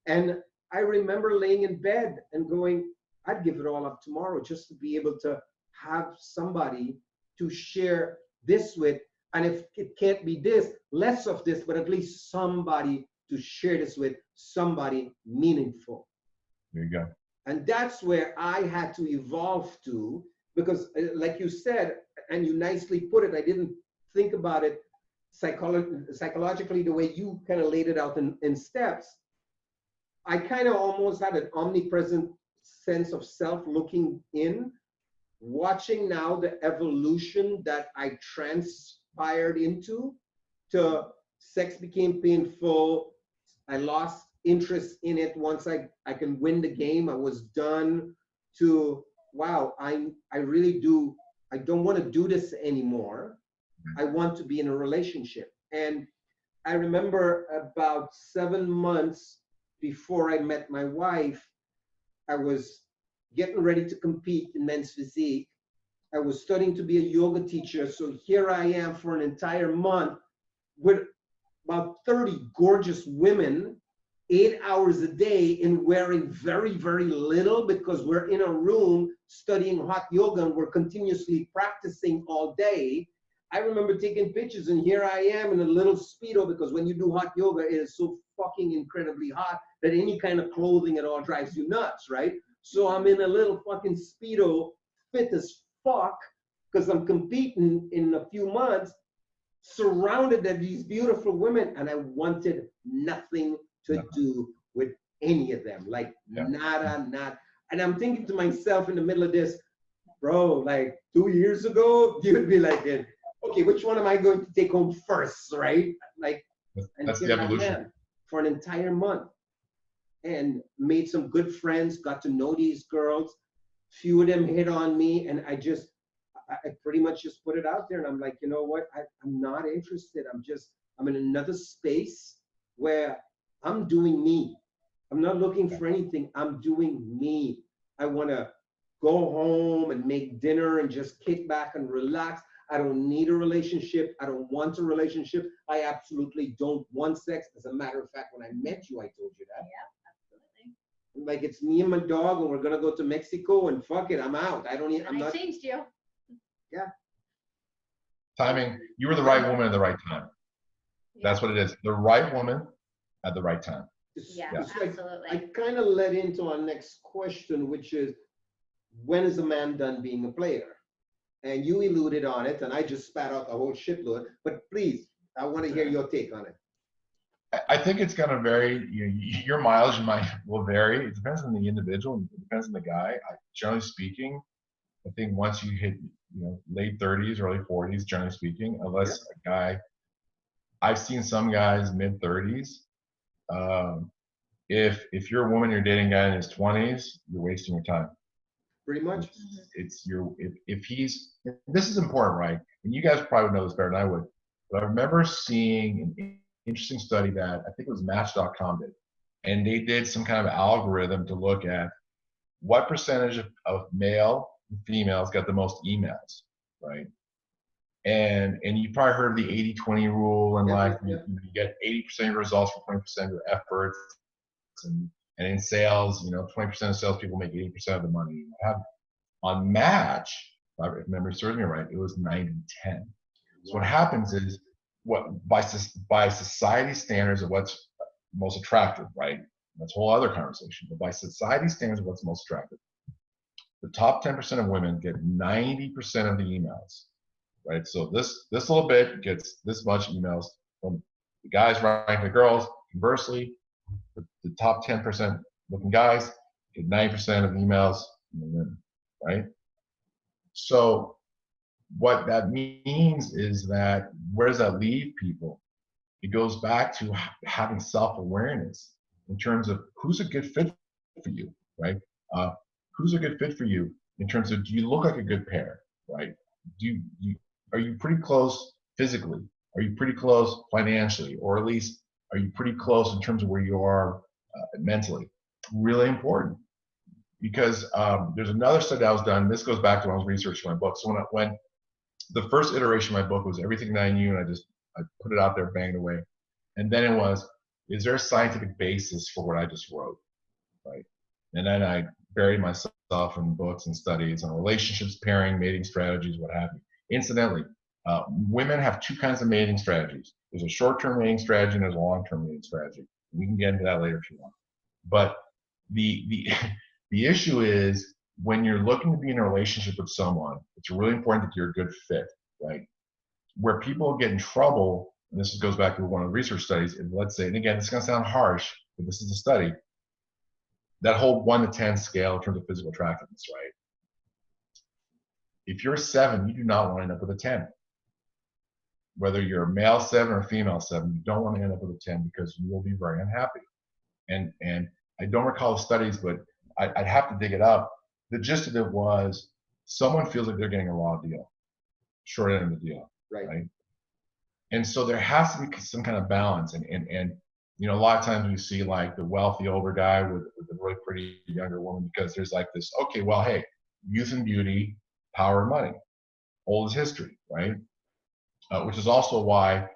And I remember laying in bed and going, I'd give it all up tomorrow just to be able to have somebody to share this with. And if it can't be this, less of this, but at least somebody to share this with, somebody meaningful. there you go. And that's where I had to evolve to, because like you said, and you nicely put it, I didn't think about it psychologically the way you kind of laid it out in steps. I kind of almost had an omnipresent sense of self looking in, watching now the evolution that I transpired into, to sex became painful. I lost interest in it once I can win the game. I was done, to wow, I really do, I don't want to do this anymore. I want to be in a relationship. And I remember about 7 months before I met my wife, I was getting ready to compete in men's physique. I was studying to be a yoga teacher. So here I am for an entire month with about 30 gorgeous women, 8 hours a day, and wearing very, very little because we're in a room studying hot yoga and we're continuously practicing all day. I remember taking pictures, and here I am in a little Speedo, because when you do hot yoga, it is so fucking incredibly hot that any kind of clothing at all drives you nuts, right? So I'm in a little fucking Speedo, fit as fuck, because I'm competing in a few months, surrounded by these beautiful women, and I wanted nothing to do with any of them. Like, nada, not. And I'm thinking to myself in the middle of this, bro, like 2 years ago, you'd be like, okay, which one am I going to take home first, right? Like, and That's the here I evolution. am for an entire month, and made some good friends, got to know these girls. Few of them hit on me, and I pretty much just put it out there, and I'm like, you know what? I'm not interested. I'm in another space where I'm doing me. I'm not looking for anything. I'm doing me. I want to go home and make dinner and just kick back and relax. I don't need a relationship. I don't want a relationship. I absolutely don't want sex. As a matter of fact, when I met you, I told you that. Yeah, absolutely. Like, it's me and my dog, and we're gonna go to Mexico, and fuck it, I'm out. I don't need. And I'm I not. changed you. Yeah. Timing. You were the right woman at the right time. That's what it is. The right woman at the right time. Yeah, It's like, absolutely. I kind of led into our next question, which is, when is a man done being a player? And you alluded on it, and I just spat out a whole shitload. But please, I want to hear your take on it. I think it's going to vary. Your mileage will vary. It depends on the individual. It depends on the guy. Generally speaking, I think once you hit late 30s, early 40s, generally speaking, unless a guy, I've seen some guys mid 30s. If you're a woman, you're dating a guy in his 20s, you're wasting your time. Pretty much. It's your if he's, this is important, right? And you guys probably would know this better than I would. But I remember seeing an interesting study that I think it was Match.com did, and they did some kind of algorithm to look at what percentage of male and females got the most emails, right? And you probably heard of the 80-20 rule, and you get 80% of your results for 20% of your efforts, and in sales, 20% of salespeople make 80% of the money. On Match, if memory serves me right, it was 90-10. So what happens is, by society standards of what's most attractive, right? That's a whole other conversation. But by society standards of what's most attractive, the top 10% of women get 90% of the emails, right? So this little bit gets this much emails from the guys writing to girls. Conversely, the top 10% looking guys get 90% of emails from the women, right? So what that means is that, where does that leave people? It goes back to having self-awareness in terms of who's a good fit for you, right? Who's a good fit for you in terms of, do you look like a good pair, right? Are you pretty close physically? Are you pretty close financially? Or at least, are you pretty close in terms of where you are mentally? Really important. Because there's another study that was done. This goes back to when I was researching my book. So when the first iteration of my book was everything that I knew, and I put it out there, banged away. And then it was, is there a scientific basis for what I just wrote, right? And then I buried myself in books and studies on relationships, pairing, mating strategies, what have you. Incidentally, women have two kinds of mating strategies. There's a short-term mating strategy and there's a long-term mating strategy. We can get into that later if you want. But the issue is, when you're looking to be in a relationship with someone, it's really important that you're a good fit, right? Where people get in trouble, and this goes back to one of the research studies, and let's say, and again, it's going to sound harsh, but this is a study. that whole 1 to 10 scale in terms of physical attractiveness, right? If you're a 7, you do not want to end up with a 10. Whether you're a male 7 or a female 7, you don't want to end up with a 10 because you will be very unhappy. And I don't recall the studies, but I'd have to dig it up. The gist of it was someone feels like they're getting a raw deal, short end of the deal, right? And so there has to be some kind of balance. And you know, a lot of times we see like the wealthy older guy with a really pretty younger woman because there's like this, okay, well, hey, youth and beauty, power and money, old as history, right? Which is also why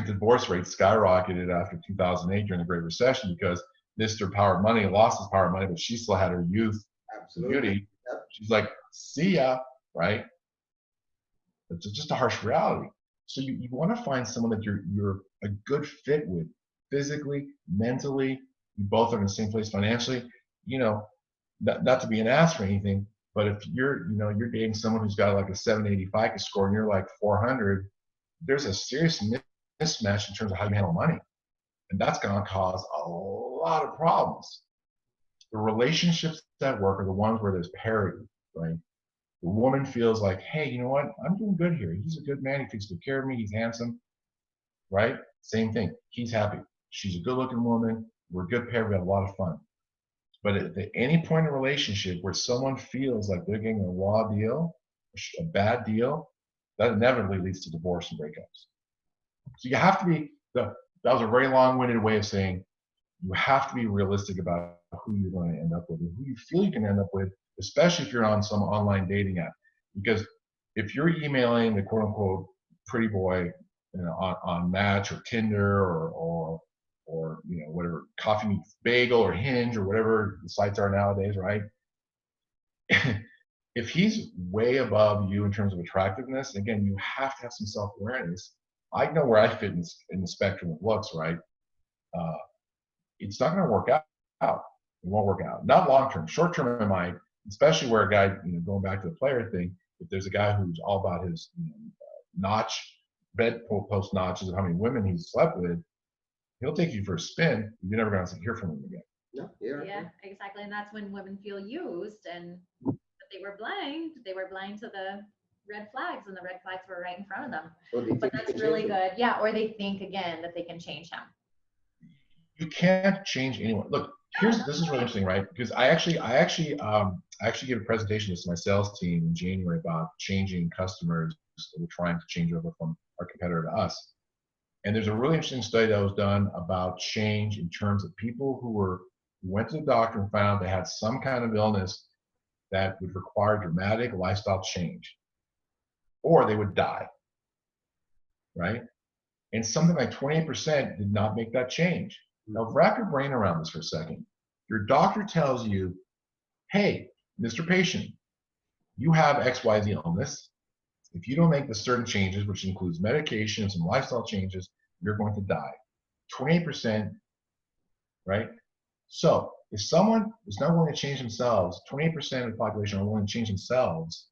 divorce rates skyrocketed after 2008 during the Great Recession because Mr. Power Money lost his power money, but she still had her youth and beauty. Yep. She's like, see ya, right? It's just a harsh reality. So you want to find someone that you're a good fit with, physically, mentally. You both are in the same place financially. You know, not to be an ass or anything, but if you're dating someone who's got like a 780 FICO score and you're like 400, there's a serious mismatch in terms of how you handle money, and that's going to cause a lot of problems. The relationships that work are the ones where there's parity, right? The woman feels like, hey, you know what? I'm doing good here. He's a good man. He takes good care of me. He's handsome, right? Same thing. He's happy. She's a good-looking woman. We're a good pair. We have a lot of fun. But at any point in a relationship where someone feels like they're getting a raw deal, a bad deal, that inevitably leads to divorce and breakups. So you have to be, that was a very long-winded way of saying you have to be realistic about who you're going to end up with and who you feel you can end up with, especially if you're on some online dating app. Because if you're emailing the quote-unquote pretty boy, you know, on Match or Tinder or you know, whatever, Coffee Meets Bagel or Hinge or whatever the sites are nowadays, right? If he's way above you in terms of attractiveness, again, you have to have some self-awareness. I know where I fit in the spectrum of looks, right? It's not going to work out. It won't work out. Not long-term. Short-term, it might, especially where a guy, you know, going back to the player thing, if there's a guy who's all about his, you know, bedpost notches of how many women he's slept with, he'll take you for a spin. You're never going to hear from him again. No, Yeah, exactly. And that's when women feel used and that they were blind. They were blind to the red flags, and the red flags were right in front of them. But that's really good. Yeah, or they think again that they can change him. You can't change anyone. Look, this is really interesting, right? Because I actually gave a presentation to my sales team in January about changing customers that were trying to change over from our competitor to us. And there's a really interesting study that was done about change in terms of people who went to the doctor and found out they had some kind of illness that would require dramatic lifestyle change, or they would die, right? And something like 28% did not make that change. Now, wrap your brain around this for a second. Your doctor tells you, hey, Mr. Patient, you have XYZ illness. If you don't make the certain changes, which includes medication and some lifestyle changes, you're going to die. 28%, right? So if someone is not willing to change themselves, 28% of the population are willing to change themselves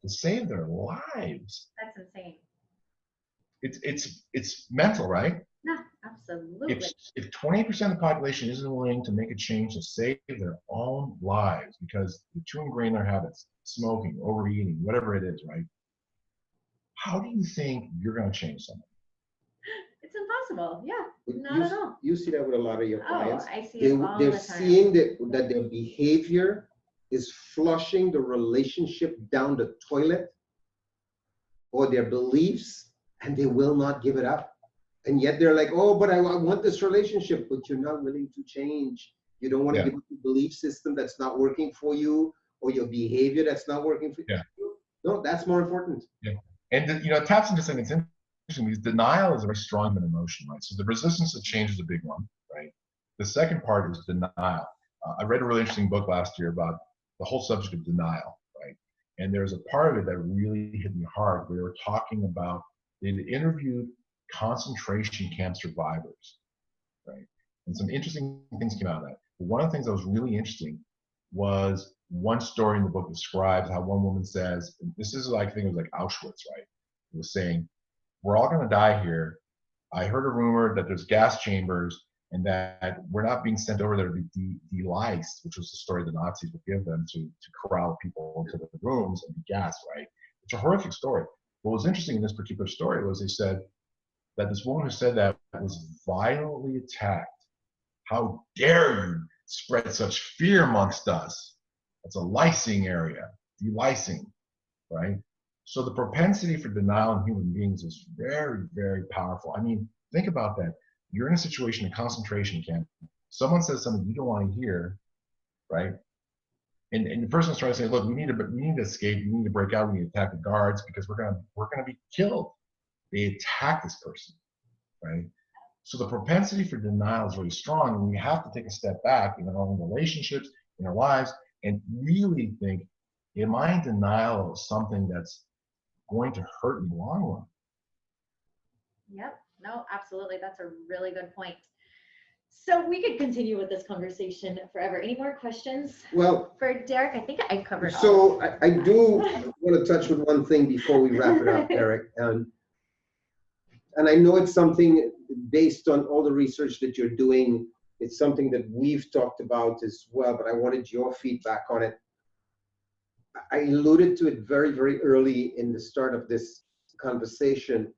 to save their lives. That's insane. It's mental, right? No, absolutely. If 20% of the population isn't willing to make a change to save their own lives because they're too ingrained in their habits, smoking, overeating, whatever it is, right? How do you think you're going to change something? It's impossible. Yeah, not at all. You see that with a lot of your clients. I see it all the time. They're seeing that their behavior is flushing the relationship down the toilet, or their beliefs, and they will not give it up. And yet they're like, oh, but I want this relationship, but you're not willing to change. You don't want to give up the belief system that's not working for you, or your behavior that's not working for you. No, that's more important. Yeah. And, you know, it taps into something that's interesting because denial is a very strong human emotion, right? So the resistance to change is a big one, right? The second part is denial. I read a really interesting book last year about the whole subject of denial, right? And there's a part of it that really hit me hard. We were talking about, they interviewed concentration camp survivors, right? And some interesting things came out of that. But one of the things that was really interesting was one story in the book describes how one woman says, this is like, I think it was like Auschwitz, right? It was saying, we're all going to die here. I heard a rumor that there's gas chambers and that we're not being sent over there to be de-liced, which was the story the Nazis would give them to corral people into the rooms and be gassed, right? It's a horrific story. What was interesting in this particular story was they said that this woman who said that was violently attacked. How dare you spread such fear amongst us? That's a lysing area, de-lysing, right? So the propensity for denial in human beings is very, very powerful. I mean, think about that. You're in a situation, a concentration camp. Someone says something you don't want to hear, right? And the person's trying to say, look, we need to escape. We need to break out. We need to attack the guards because we're gonna be killed. They attack this person, right? So the propensity for denial is really strong, and we have to take a step back in our own relationships, in our lives, and really think, am I in denial of something that's going to hurt in the long run? Yep. No, absolutely. That's a really good point. So we could continue with this conversation forever. Any more questions? Well, for Derek, I think I covered all. So I do want to touch with one thing before we wrap it up, Derek. And I know it's something based on all the research that you're doing. It's something that we've talked about as well, but I wanted your feedback on it. I alluded to it very, very early in the start of this conversation,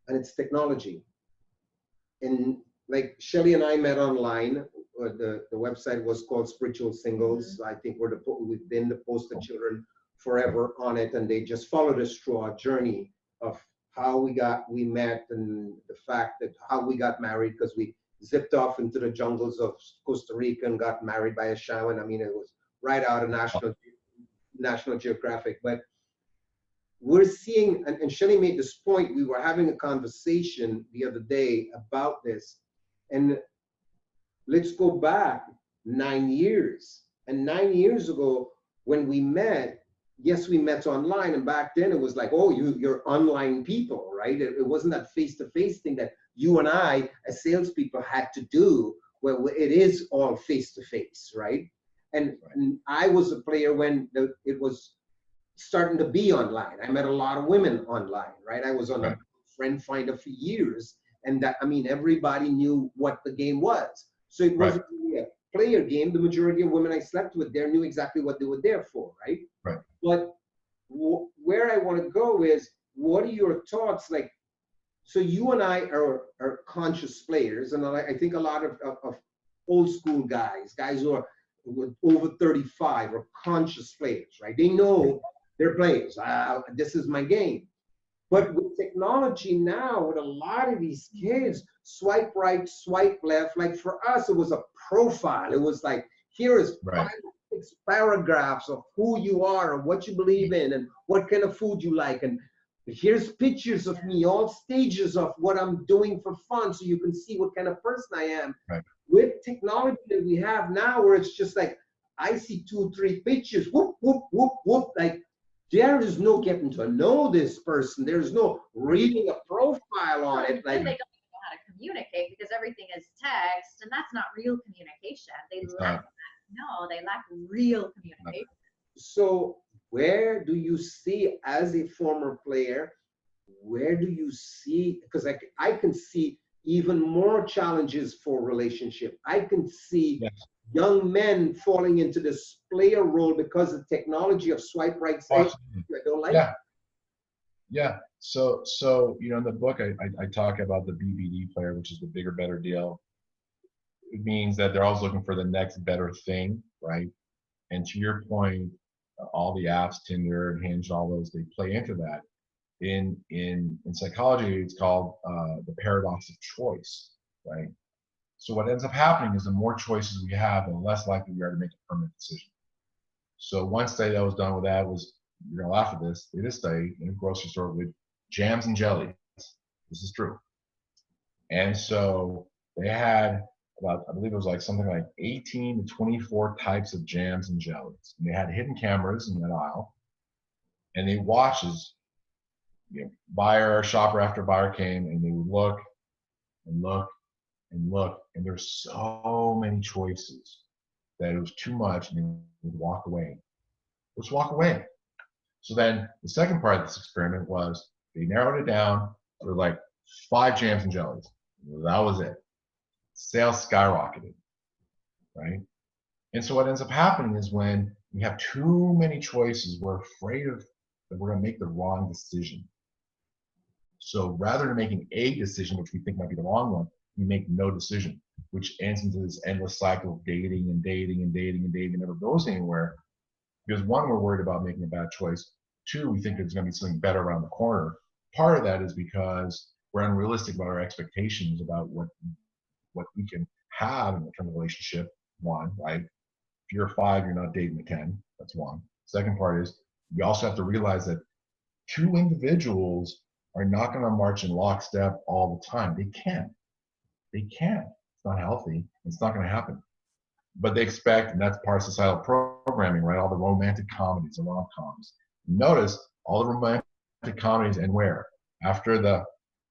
and it's technology. And like Shelly and I met online. The website was called Spiritual Singles. I think we've been the poster children forever on it, and they just followed us through our journey of how we met, and the fact that how we got married, because we zipped off into the jungles of Costa Rica and got married by a shaman. I mean, it was right out of National Geographic. But we're seeing, and Shelly made this point, we were having a conversation the other day about this, and let's go back 9 years. And 9 years ago, when we met, yes, we met online, and back then it was like, oh, you're online people, right? It wasn't that face-to-face thing that you and I, as salespeople, had to do, where it is all face-to-face, right? And I was a player when it was starting to be online. I met a lot of women online, right? I was on a friend finder for years, and that, I mean, everybody knew what the game was. So it wasn't really a player game. The majority of women I slept with there knew exactly what they were there for, right? Right. But where I want to go is, what are your thoughts? Like, so you and I are conscious players, and I think a lot of old school guys who are over 35 are conscious players, right? They know they're players. This is my game. But with technology now, with a lot of these kids, swipe right, swipe left. Like for us, it was a profile. It was like, here is 5 or 6 paragraphs of who you are and what you believe in and what kind of food you like. And here's pictures of me, all stages of what I'm doing for fun, so you can see what kind of person I am. Right. With technology that we have now, where it's just like, I see 2 or 3 pictures, whoop, whoop, whoop, whoop, like, there is no getting to know this person. There's no reading a profile on it. Like, they don't even know how to communicate, because everything is text, and that's not real communication. They lack real communication. So where do you see, as a former player, where do you see, because I can see even more challenges for relationship. I can see young men falling into this player role because of technology of swipe right, swipe left. I don't like it. Yeah. So you know, in the book, I talk about the BBD player, which is the bigger, better deal. It means that they're always looking for the next better thing, right? And to your point, all the apps, Tinder and Hinge, all those, they play into that. In psychology, it's called the paradox of choice, right? So what ends up happening is the more choices we have, the less likely we are to make a permanent decision. So one study that was done with that was, you're gonna laugh at this, they did a study in a grocery store with jams and jellies. This is true. And so they had about, I believe it was like something like 18 to 24 types of jams and jellies. And they had hidden cameras in that aisle, and they watched as, you know, buyer, shopper after buyer came, and they would look and look and look, and there's so many choices that it was too much, and they would walk away. Let's walk away. So then the second part of this experiment was they narrowed it down to like 5 jams and jellies. That was it. sales skyrocketed, right? And so what ends up happening is when we have too many choices, we're afraid of that we're going to make the wrong decision. So rather than making a decision, which we think might be the wrong one, we make no decision, which ends into this endless cycle of dating and dating and dating and dating and never goes anywhere. Because one, we're worried about making a bad choice. Two, we think there's going to be something better around the corner. Part of that is because we're unrealistic about our expectations about what we can have in the terms of relationship. One, right? If you're a 5, you're not dating a 10. That's one. Second part is we also have to realize that two individuals are not going to march in lockstep all the time. They can't. They can't. It's not healthy. It's not going to happen. But they expect, and that's part of societal programming, right? All the romantic comedies and rom-coms. Notice all the romantic comedies end where? After the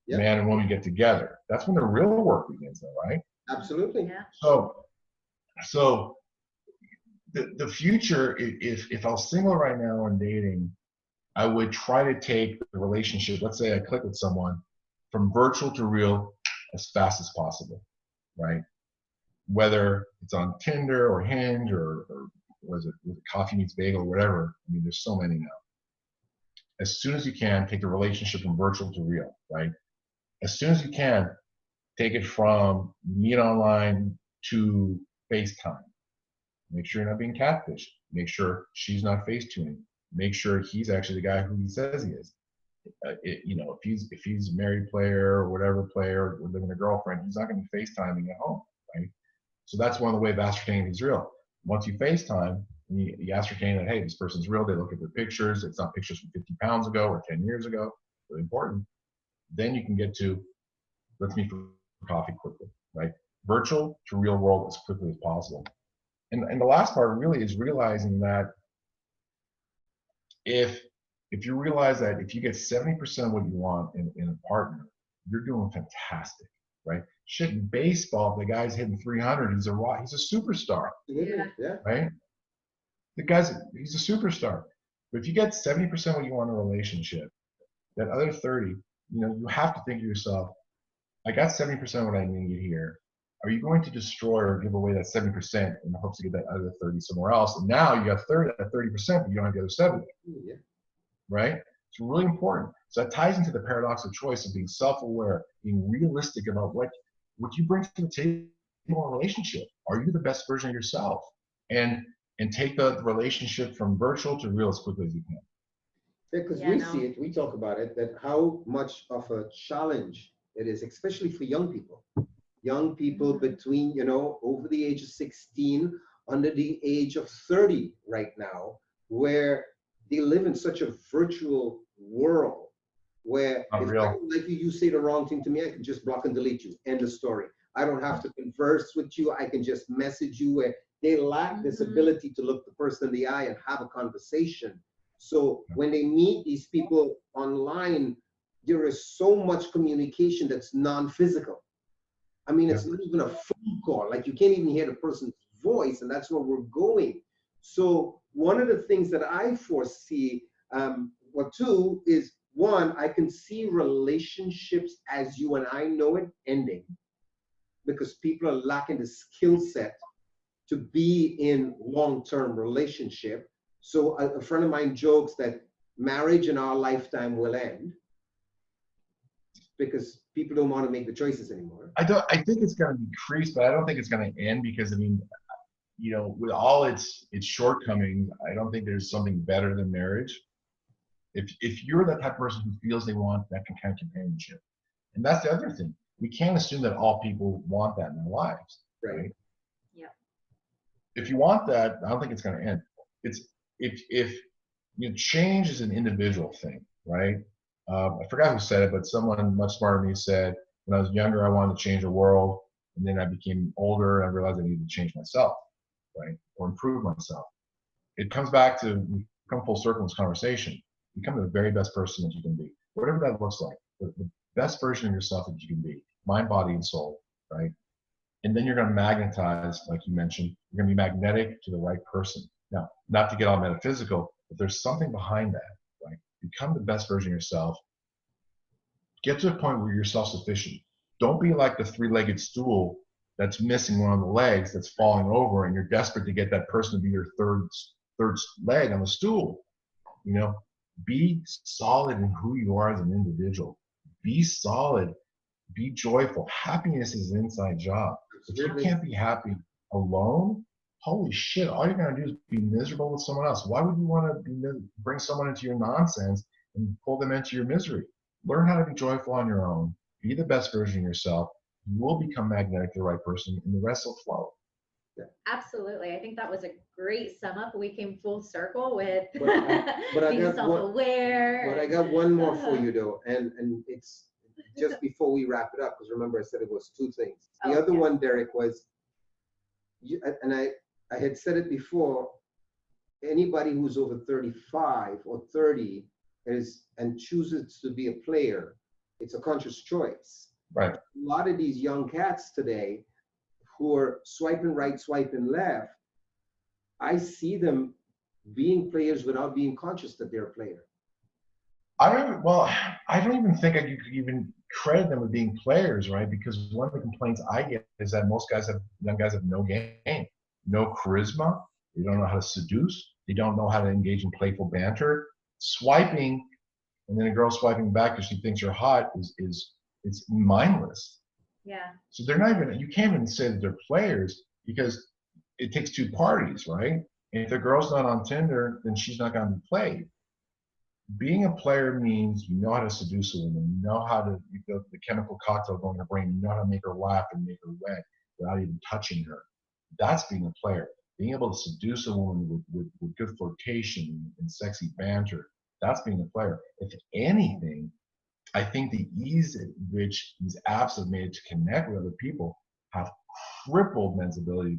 man and woman get together. That's when the real work begins, though, right? Absolutely. Yeah. So the future, if I was single right now and dating, I would try to take the relationship, let's say I click with someone, from virtual to real as fast as possible, right? Whether it's on Tinder or Hinge or was it Coffee Meets Bagel or whatever. I mean, there's so many now. As soon as you can, take the relationship from virtual to real, right? As soon as you can, take it from meet online to FaceTime. Make sure you're not being catfished. Make sure she's not Facetuning. Make sure he's actually the guy who he says he is. If he's a married player or whatever player or living with a girlfriend, he's not going to be FaceTiming at home, right? So that's one of the ways of ascertaining he's real. Once you FaceTime, you ascertain that, hey, this person's real. They look at their pictures. It's not pictures from 50 pounds ago or 10 years ago. Really important. Then you can get to, let's meet for coffee quickly, right? Virtual to real world as quickly as possible. And the last part really is realizing that if you realize that if you get 70% of what you want in a partner, you're doing fantastic, right? Shit, in baseball, the guy's hitting 300. He's a superstar, Yeah. right? He's a superstar. But if you get 70% what you want in a relationship, that other 30, you have to think to yourself, I got 70% what I need here. Are you going to destroy or give away that 70% in the hopes to get that other 30 somewhere else? And now you got 30%, but you don't have the other 70, right? It's really important. So that ties into the paradox of choice of being self-aware, being realistic about what you bring to the table in a relationship. Are you the best version of yourself? And take the relationship from virtual to real as quickly as you can. Because see it, we talk about it, that how much of a challenge it is, especially for young people. Young people between, over the age of 16, under the age of 30 right now, where they live in such a virtual world where if I don't like you say the wrong thing to me, I can just block and delete you. End of story. I don't have to converse with you. I can just message you, where they lack this ability to look the person in the eye and have a conversation. So when they meet these people online, there is so much communication that's non-physical. I mean, it's not even a phone call. Like, you can't even hear the person's voice, and that's where we're going. So one of the things that I foresee, two is, one, I can see relationships as you and I know it ending because people are lacking the skill set to be in long-term relationship. So a friend of mine jokes that marriage in our lifetime will end because people don't want to make the choices anymore. I think it's going to decrease, but I don't think it's going to end because, I mean, with all its shortcomings, I don't think there's something better than marriage. If you're that type of person who feels they want that kind of companionship, and that's the other thing, we can't assume that all people want that in their lives, right? Yeah. If you want that, I don't think it's going to end. If change is an individual thing, right? I forgot who said it, but someone much smarter than me said, when I was younger, I wanted to change the world. And then I became older and I realized I needed to change myself, right? Or improve myself. It comes back to, we come full circle in this conversation. Become the very best person that you can be. Whatever that looks like, the best version of yourself that you can be, mind, body, and soul, right? And then you're going to magnetize, like you mentioned, you're going to be magnetic to the right person. Now, not to get all metaphysical, but there's something behind that, right? Become the best version of yourself. Get to a point where you're self-sufficient. Don't be like the three-legged stool that's missing one of the legs, that's falling over, and you're desperate to get that person to be your third leg on the stool. You know, be solid in who you are as an individual. Be solid. Be joyful. Happiness is an inside job. If you can't be happy alone, holy shit, all you're going to do is be miserable with someone else. Why would you want to bring someone into your nonsense and pull them into your misery? Learn how to be joyful on your own. Be the best version of yourself. You will become magnetic to the right person, and the rest will flow. Absolutely. I think that was a great sum up. We came full circle with but being self-aware. But I got one more for you though, and it's just before we wrap it up, because remember I said it was two things. The other one, Derek, was, and I had said it before, anybody who's over 35 or 30 and chooses to be a player, it's a conscious choice. Right. A lot of these young cats today who are swiping right, swiping left, I see them being players without being conscious that they're a player. I don't even think I could even credit them with being players, right? Because one of the complaints I get is that most young guys have no game, no charisma. They don't know how to seduce. They don't know how to engage in playful banter. Swiping, and then a girl swiping back because she thinks you're hot is mindless. Yeah. So they're not even, you can't even say that they're players because it takes two parties, right? And if the girl's not on Tinder, then she's not going to be played. Being a player means you know how to seduce a woman, you know how to, the chemical cocktail going in her brain, you know how to make her laugh and make her wet without even touching her. That's being a player. Being able to seduce a woman with good flirtation and sexy banter, that's being a player. If anything, I think the ease at which these apps have made to connect with other people have crippled men's ability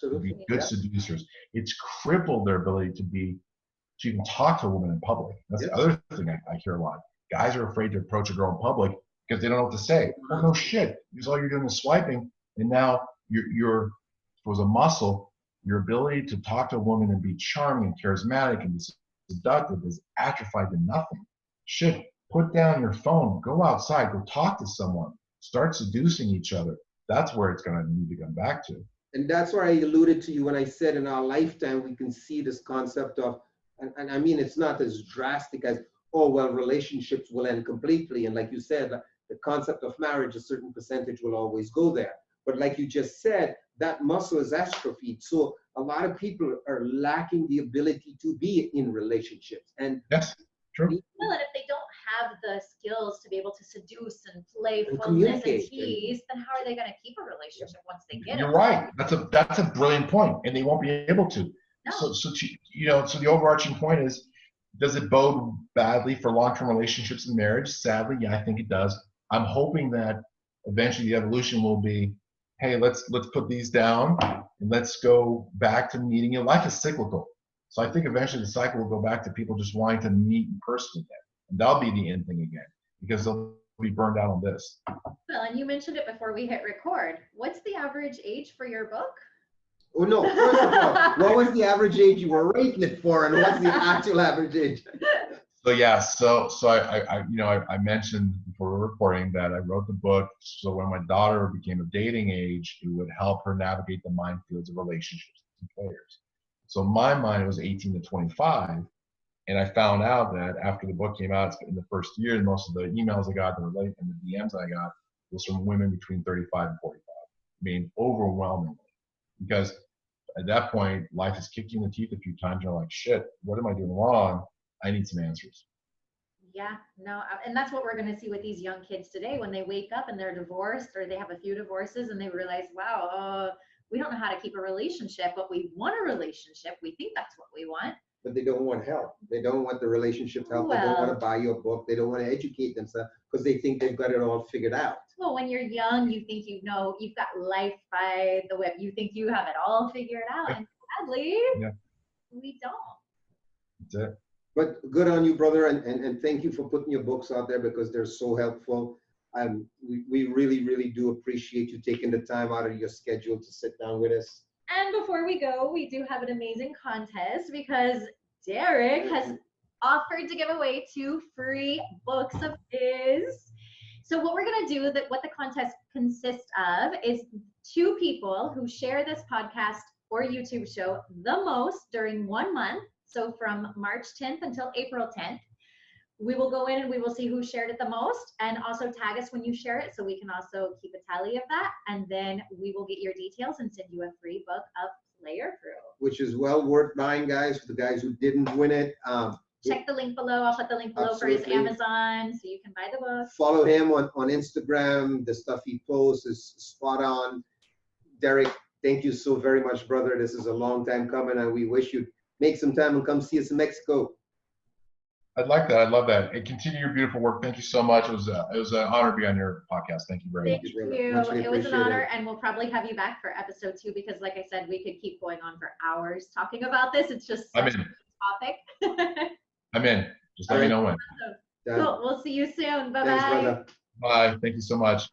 to be good seducers. It's crippled their ability to even talk to a woman in public. That's the other thing I hear a lot. Guys are afraid to approach a girl in public because they don't know what to say. Oh, no shit, because all you're doing is swiping, and now you're was a muscle, your ability to talk to a woman and be charming and charismatic and be seductive is atrophied to nothing. Shit, put down your phone, go outside, go talk to someone, start seducing each other. That's where it's going to need to come back to. And that's where I alluded to you when I said in our lifetime we can see this concept of, and I mean it's not as drastic as, oh well, relationships will end completely, and like you said, the concept of marriage, a certain percentage will always go there. But like you just said, that muscle is atrophied. So a lot of people are lacking the ability to be in relationships. And yes, true. Well, and if they don't have the skills to be able to seduce and playfulness and tease, then how are they going to keep a relationship once they get it? You're right. That's a brilliant point, and they won't be able to. No. So the overarching point is, does it bode badly for long-term relationships and marriage? Sadly, yeah, I think it does. I'm hoping that eventually the evolution will be, hey, let's put these down and let's go back to meeting. Life is cyclical. So I think eventually the cycle will go back to people just wanting to meet in person again. And that'll be the end thing again because they'll be burned out on this. Well, and you mentioned it before we hit record. What's the average age for your book? Oh no, first of all, what was the average age you were rating it for, and what's the actual average age? So yeah, so I mentioned before we were recording that I wrote the book so when my daughter became of dating age, it would help her navigate the minefields of relationships and players. So in my mind, it was 18 to 25, and I found out that after the book came out in the first year, most of the emails I got and the DMs I got was from women between 35 and 45. I mean, overwhelmingly, because at that point, life has kicked you in the teeth a few times. You're like, shit, what am I doing wrong? I need some answers. Yeah, no, and that's what we're going to see with these young kids today when they wake up and they're divorced or they have a few divorces and they realize, wow, we don't know how to keep a relationship, but we want a relationship. We think that's what we want. But they don't want help. They don't want the relationship help. They don't want to buy your book. They don't want to educate themselves because they think they've got it all figured out. Well, when you're young, you think you've got life by the whip. You think you have it all figured out. And sadly, we don't. That's it. But good on you, brother, and thank you for putting your books out there because they're so helpful. We really, really do appreciate you taking the time out of your schedule to sit down with us. And before we go, we do have an amazing contest because Derek has offered to give away 2 free books of his. So what we're going to do, that what the contest consists of, is 2 people who share this podcast or YouTube show the most during 1 month. So from March 10th until April 10th. We will go in and we will see who shared it the most, and also tag us when you share it so we can also keep a tally of that. And then we will get your details and send you a free book of Player Crew. Which is well worth buying, guys, for the guys who didn't win it. Check the link below. I'll put the link below for his Amazon so you can buy the book. Follow him on Instagram. The stuff he posts is spot on. Derek, thank you so very much, brother. This is a long time coming, and we wish you'd make some time and come see us in Mexico. I'd like that. I'd love that. And continue your beautiful work. Thank you so much. It was an honor to be on your podcast. Thank you very much. Thank you. It was an honor, and we'll probably have you back for episode 2 because, like I said, we could keep going on for hours talking about this. It's just such a topic. I'm in. Just let me know when. Cool. We'll see you soon. Bye-bye. Thanks, brother. Bye. Thank you so much.